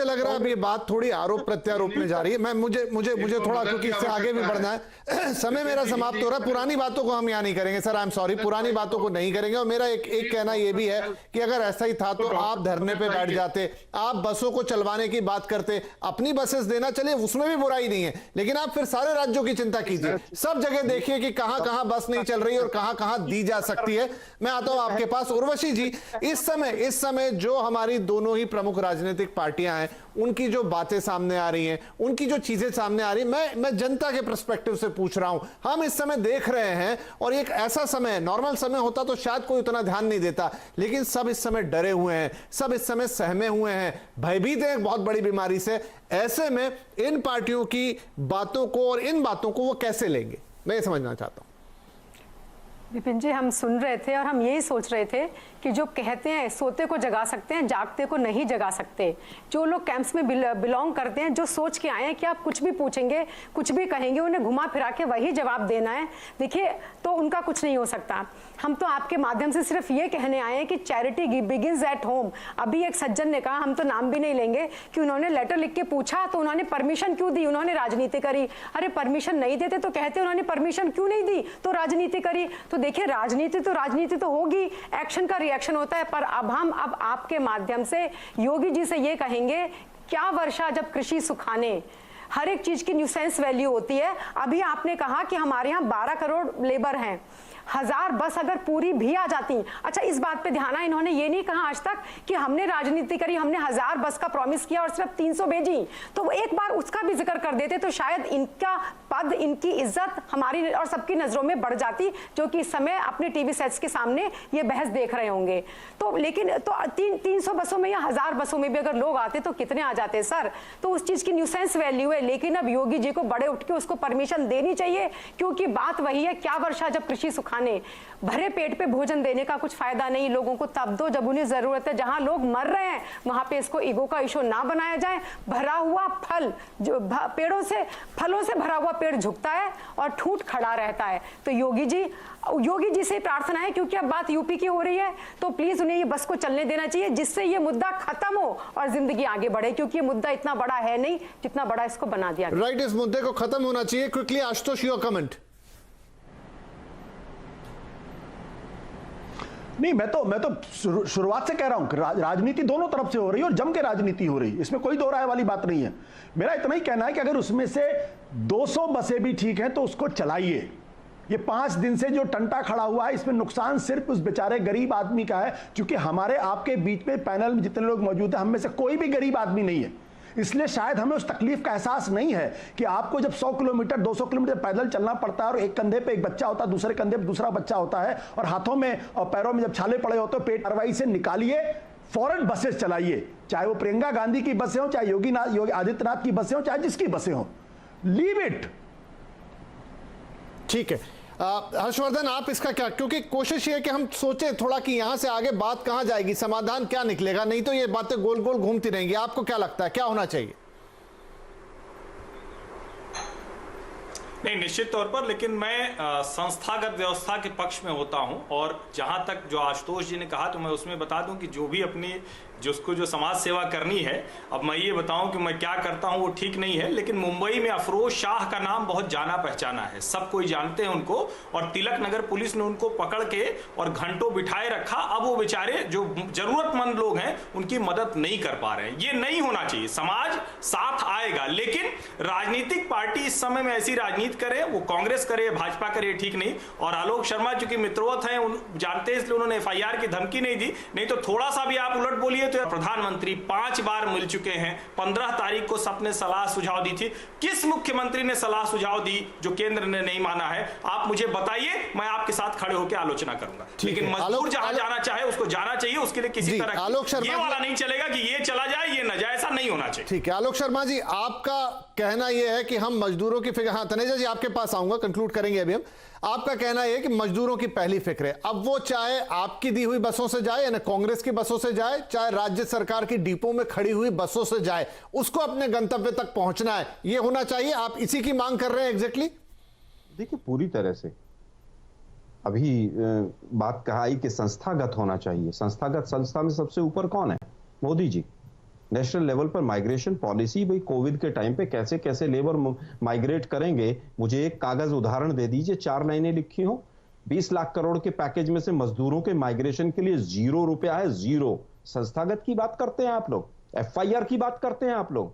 लग रहा है अब ये बात थोड़ी आरोप प्रत्यारोप में जा रही है। मैं मुझे थोड़ा, क्योंकि इससे आगे भी बढ़ना है, समय मेरा समाप्त हो रहा है। पुरानी बातों को हम यहाँ नहीं करेंगे सर, आई एम सॉरी, पुरानी बातों को नहीं करेंगे। और मेरा एक कहना यह भी है कि अगर ऐसा ही था तो आप धरने पे बैठ जाते, आप बसों को चलवाने की बात करते, अपनी बसेस देना, चलिए उसमें भी बुराई नहीं है, लेकिन आप फिर सारे राज्यों की चिंता कीजिए, सब जगह देखिए कि कहां कहां बस नहीं चल रही और कहां कहां दी जा सकती है। मैं आता हूं आपके पास, उर्वशी जी। इस समय जो हमारी दोनों ही प्रमुख राजनीतिक पार्टियां हैं, उनकी जो बातें सामने आ रही हैं, उनकी जो चीजें सामने आ रही हैं, मैं जनता के पर्सपेक्टिव से पूछ रहा हूं। हम इस समय देख रहे हैं, और एक ऐसा समय, नॉर्मल समय होता तो शायद कोई उतना ध्यान नहीं देता, लेकिन सब इस समय डरे हुए हैं, सब इस समय सहमे हुए हैं, भयभीत हैं एक बहुत बड़ी बीमारी से। ऐसे में इन पार्टियों की बातों को और इन बातों को वो कैसे लेंगे, मैं ये समझना चाहता हूं। विपिन जी, हम सुन रहे थे और हम यही सोच रहे थे कि जो कहते हैं सोते को जगा सकते हैं, जागते को नहीं जगा सकते। जो लोग कैंप्स में बिलोंग करते हैं, जो सोच के आए हैं कि आप कुछ भी पूछेंगे, कुछ भी कहेंगे, उन्हें घुमा फिरा के वही जवाब देना है, देखिए तो उनका कुछ नहीं हो सकता। हम तो आपके माध्यम से सिर्फ ये कहने आए हैं कि चैरिटी बिगिंस एट होम। अभी एक सज्जन ने कहा, हम तो नाम भी नहीं लेंगे, कि उन्होंने लेटर लिख के पूछा तो उन्होंने परमिशन क्यों दी, उन्होंने राजनीति करी। अरे परमिशन नहीं देते तो कहते उन्होंने परमिशन क्यों नहीं दी, तो राजनीति करी। तो देखिए राजनीति तो होगी, एक्शन का रिएक्शन होता है। पर अब हम आपके माध्यम से योगी जी से ये कहेंगे, क्या वर्षा जब कृषि सुखाने, हर एक चीज की न्यूसेंस वैल्यू होती है। अभी आपने कहा कि हमारे यहाँ 12 करोड़ लेबर हैं, 1000 बस अगर पूरी भी आ जाती, अच्छा इस बात पे ध्यान है, इन्होंने ये नहीं कहा आज तक कि हमने राजनीति करी, हमने 1000 बस का प्रॉमिस किया और सिर्फ 300 भेजी। तो एक बार उसका भी जिक्र कर देते तो शायद इनका पद, इनकी इज्जत हमारी और सबकी नजरों में बढ़ जाती, जो कि इस समय अपने टीवी सेट्स के सामने ये बहस देख रहे होंगे। तो लेकिन तो 300 बसों में या 1000 बसों में भी अगर लोग आते तो कितने आ जाते सर? तो उस चीज की न्यूसेंस वैल्यू है। लेकिन अब योगी जी को बड़े उठ के उसको परमिशन देनी चाहिए, क्योंकि बात वही है, क्या वर्षा जब कृषि सुखाने, भरे पेट पे भोजन देने का कुछ फायदा नहीं। लोगों को तब दो जब उन्हें जरूरत है। जहां लोग मर रहे हैं वहां पे इसको ईगो का इशू ना बनाया जाए। भरा हुआ फल, जो पेड़ों से, फलों से भरा हुआ पेड़ झुकता है और ठूंठ खड़ा रहता है। तो योगी जी से प्रार्थना है, क्योंकि अब बात यूपी की हो रही है, तो प्लीज उन्हें ये बस को चलने देना चाहिए, जिससे ये मुद्दा खत्म हो और जिंदगी आगे बढ़े, क्योंकि ये मुद्दा इतना बड़ा है नहीं जितना बड़ा इसको बना दिया गया। राइट, इस मुद्दे को खत्म होना चाहिए। Quickly Ashutosh, your comment. नहीं, मैं तो शुरुआत से कह रहा हूं कि राजनीति दोनों तरफ से हो रही है और जम के राजनीति हो रही है, इसमें कोई दो राय वाली बात नहीं है। मेरा इतना ही कहना है कि अगर उसमें से 200 बसें भी ठीक हैं तो उसको चलाइए। ये 5 दिन से जो टंटा खड़ा हुआ है, इसमें नुकसान सिर्फ उस बेचारे गरीब आदमी का है, क्योंकि हमारे आपके बीच में पैनल में जितने लोग मौजूद हैं, हम में से कोई भी गरीब आदमी नहीं है। इसलिए शायद हमें उस तकलीफ का एहसास नहीं है कि आपको जब 100 किलोमीटर 200 किलोमीटर पैदल चलना पड़ता है और एक कंधे पे एक बच्चा होता है, दूसरे कंधे पे दूसरा बच्चा होता है, और हाथों में और पैरों में जब छाले पड़े होते हैं, पेट कार्रवाई से निकालिए, फौरन बसेस चलाइए। चाहे वो प्रियंका गांधी की बसें हो, चाहे योगी आदित्यनाथ की बसें हो, चाहे जिसकी बसें हो, लीव इट। ठीक है हर्षवर्धन, आप इसका क्या, क्योंकि कोशिश ये है कि हम सोचें थोड़ा कि यहां से आगे बात कहां जाएगी, समाधान क्या निकलेगा, नहीं तो ये बातें गोल गोल घूमती रहेंगी। आपको क्या लगता है, क्या होना चाहिए? नहीं, निश्चित तौर पर, लेकिन मैं संस्थागत व्यवस्था के पक्ष में होता हूं। और जहां तक जो आशुतोष जी ने कहा, तो मैं उसमें बता दूं कि जो भी अपनी जिसको जो समाज सेवा करनी है, अब मैं ये बताऊं कि मैं क्या करता हूं वो ठीक नहीं है, लेकिन मुंबई में अफरोज शाह का नाम बहुत जाना पहचाना है, सब कोई जानते हैं उनको, और तिलक नगर पुलिस ने उनको पकड़ के और घंटों बिठाए रखा। अब वो बेचारे जो जरूरतमंद लोग हैं उनकी मदद नहीं कर पा रहे हैं। ये नहीं होना चाहिए, समाज साथ आएगा, लेकिन राजनीतिक पार्टी इस समय में ऐसी राजनीति करे, वो कांग्रेस करे, भाजपा करे, ठीक नहीं। और आलोक शर्मा चूंकि मित्रवत हैं, जानते हैं, इसलिए उन्होंने FIR की धमकी नहीं दी, नहीं तो थोड़ा सा भी आप उलट बोलिए तो प्रधानमंत्री 5 बार मिल चुके हैं। 15 तारीख को सबने सलाह सुझाव दी थी। किस मुख्यमंत्री ने सलाह सुझाव दी जो केंद्र ने नहीं माना है? आप मुझे बताइए, मैं आपके साथ खड़े होकर आलोचना करूंगा। लेकिन मजदूर जहां जाना चाहे उसको जाना चाहिए, उसके लिए किसी तरह ये वाला नहीं चलेगा कि ये चला जाए ये न जाए, ऐसा नहीं होना चाहिए। ठीक है आलोक शर्मा जी, आपका कहना यह है कि हम मजदूरों की फिक्र, हाँ तनेजा जी आपके पास आऊंगा, कंक्लूड करेंगे अभी हम। आपका कहना यह है कि मजदूरों की पहली फिक्र है, अब वो चाहे आपकी दी हुई बसों से जाए, यानी कांग्रेस की बसों से जाए, चाहे राज्य सरकार की डिपो में खड़ी हुई बसों से जाए, उसको अपने गंतव्य तक पहुंचना है, ये होना चाहिए। आप इसी की मांग कर रहे हैं एग्जैक्टली? देखिए, पूरी तरह से अभी बात कहा कि संस्थागत होना चाहिए। संस्थागत संस्था में सबसे ऊपर कौन है? मोदी जी। नेशनल लेवल पर माइग्रेशन पॉलिसी, भाई कोविड के टाइम पे कैसे कैसे लेबर माइग्रेट करेंगे, मुझे एक कागज उदाहरण दे दीजिए, 4 लाइनें लिखी हो। 20 लाख करोड़ के पैकेज में से मजदूरों के माइग्रेशन के लिए 0 रुपया है, 0। संस्थागत की बात करते हैं आप लोग, FIR की बात करते हैं आप लोग।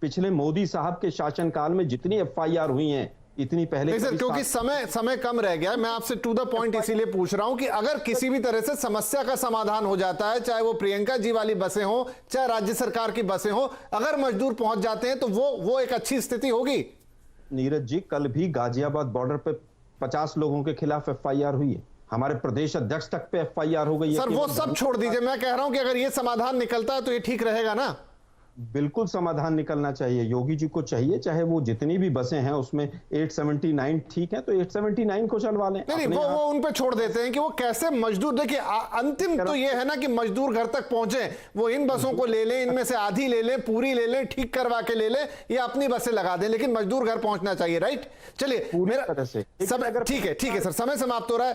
पिछले मोदी साहब के शासनकाल में जितनी FIR हुई हैं, इतनी पहले सर, क्योंकि समय कम रह गया है, मैं आपसे टू द पॉइंट इसीलिए पूछ रहा हूं कि अगर किसी भी तरह से समस्या का समाधान हो जाता है, चाहे वो प्रियंका जी वाली बसें हो, चाहे राज्य सरकार की बसें हो, अगर मजदूर पहुंच जाते हैं तो वो एक अच्छी स्थिति होगी। नीरज जी, कल भी गाजियाबाद बॉर्डर पे 50 लोगों के खिलाफ FIR हुई है, हमारे प्रदेश अध्यक्ष तक पे FIR हो गई है। सर वो सब छोड़ दीजिए, मैं कह रहा हूं कि अगर ये समाधान निकलता है तो ये ठीक रहेगा ना? बिल्कुल समाधान निकलना चाहिए। योगी जी को चाहिए, चाहे वो जितनी भी बसें हैं उसमें 879 ठीक है तो 879 को चलवा लें। नहीं वो उन पे छोड़ देते हैं कि वो कैसे मजदूर, देखिए अंतिम तो ये है ना कि मजदूर घर तक पहुंचे, वो इन बसों को ले लें, इनमें से आधी ले लें, पूरी ले लें, ठीक करवा के ले लें, या अपनी बसें लगा दें, लेकिन मजदूर घर पहुंचना चाहिए। राइट, चलिए मेरा सब ठीक है सर, समय समाप्त हो रहा है।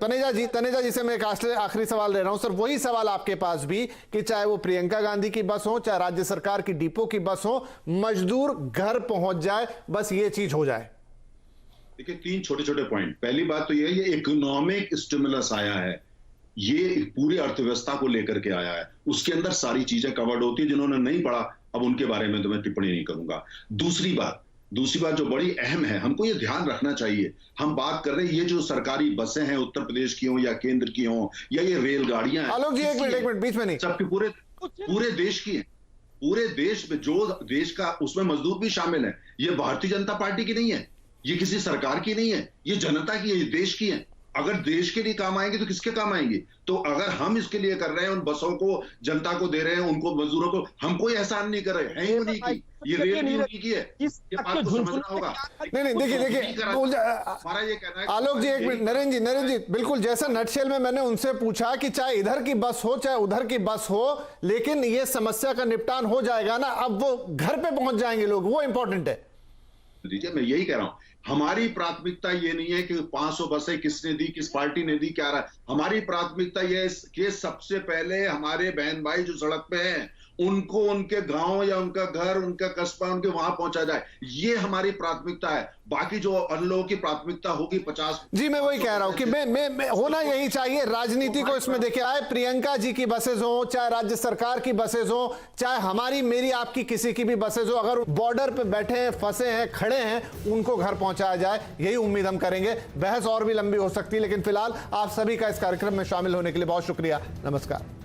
तनेजा जी से मैं एक आखिरी सवाल ले रहा हूं सर, वही सवाल आपके पास भी कि चाहे वो प्रियंका गांधी की बस हो, चाहे राज्य सरकार की डिपो की बस हो, मजदूर घर पहुंच जाए, बस ये चीज हो जाए। देखिए 3 छोटे छोटे पॉइंट। पहली बात तो ये इकोनॉमिक स्टिमुलस आया है, ये पूरी अर्थव्यवस्था को लेकर के आया है, उसके अंदर सारी चीजें कवर्ड होती है। जिन्होंने नहीं पढ़ा अब उनके बारे में तो मैं टिप्पणी नहीं करूंगा। दूसरी बात जो बड़ी अहम है, हमको ये ध्यान रखना चाहिए, हम बात कर रहे हैं ये जो सरकारी बसें हैं उत्तर प्रदेश की हो या केंद्र की हो या ये रेलगाड़ियां हैं, आलोक जी एक मिनट बीच में नहीं, सबके पूरे देश की है, पूरे देश में जो देश का, उसमें मजदूर भी शामिल है। ये भारतीय जनता पार्टी की नहीं है, ये किसी सरकार की नहीं है, ये जनता की है, ये देश की है। अगर देश के लिए काम आएंगे तो किसके काम आएंगे? तो अगर हम इसके लिए कर रहे हैं, उन बसों को जनता को दे रहे हैं, उनको मजदूरों को, हम कोई एहसान नहीं कर रहे हैं, ये उन्हीं की, ये रेल भी उन्हीं की है, ये बात को समझना होगा। नहीं देखिए हमारा ये कहना है। आलोक जी एक मिनट, नरेंद्र जी बिल्कुल जैसा नटशेल में मैंने उनसे पूछा कि चाहे इधर की बस हो चाहे उधर की बस हो, लेकिन ये समस्या का निपटान हो जाएगा ना, अब वो घर पे पहुंच जाएंगे लोग, वो इंपॉर्टेंट है। दीजिए, मैं यही कह रहा हूं, हमारी प्राथमिकता ये नहीं है कि 500 बसें किसने दी, किस पार्टी ने दी, क्या रहा। हमारी प्राथमिकता ये है कि सबसे पहले हमारे बहन भाई जो सड़क पे हैं उनको उनके गांव या उनका घर, उनका कस्बा, उनके वहां पहुंचा जाए, ये हमारी प्राथमिकता है। बाकी जो अन्य लोगों की प्राथमिकता होगी 50। जी मैं वही कह रहा हूं कि मैं होना यही चाहिए, राजनीति को इसमें देखिए, आए प्रियंका जी की बसेज हो, चाहे राज्य सरकार की बसेज हो, चाहे हमारी मेरी आपकी किसी की भी बसेज हो, अगर बॉर्डर पे बैठे हैं, फंसे हैं, खड़े हैं, उनको घर पहुंचाया जाए, यही उम्मीद हम करेंगे। बहस और भी लंबी हो सकती है, लेकिन फिलहाल आप सभी का इस कार्यक्रम में शामिल होने के लिए बहुत शुक्रिया। नमस्कार।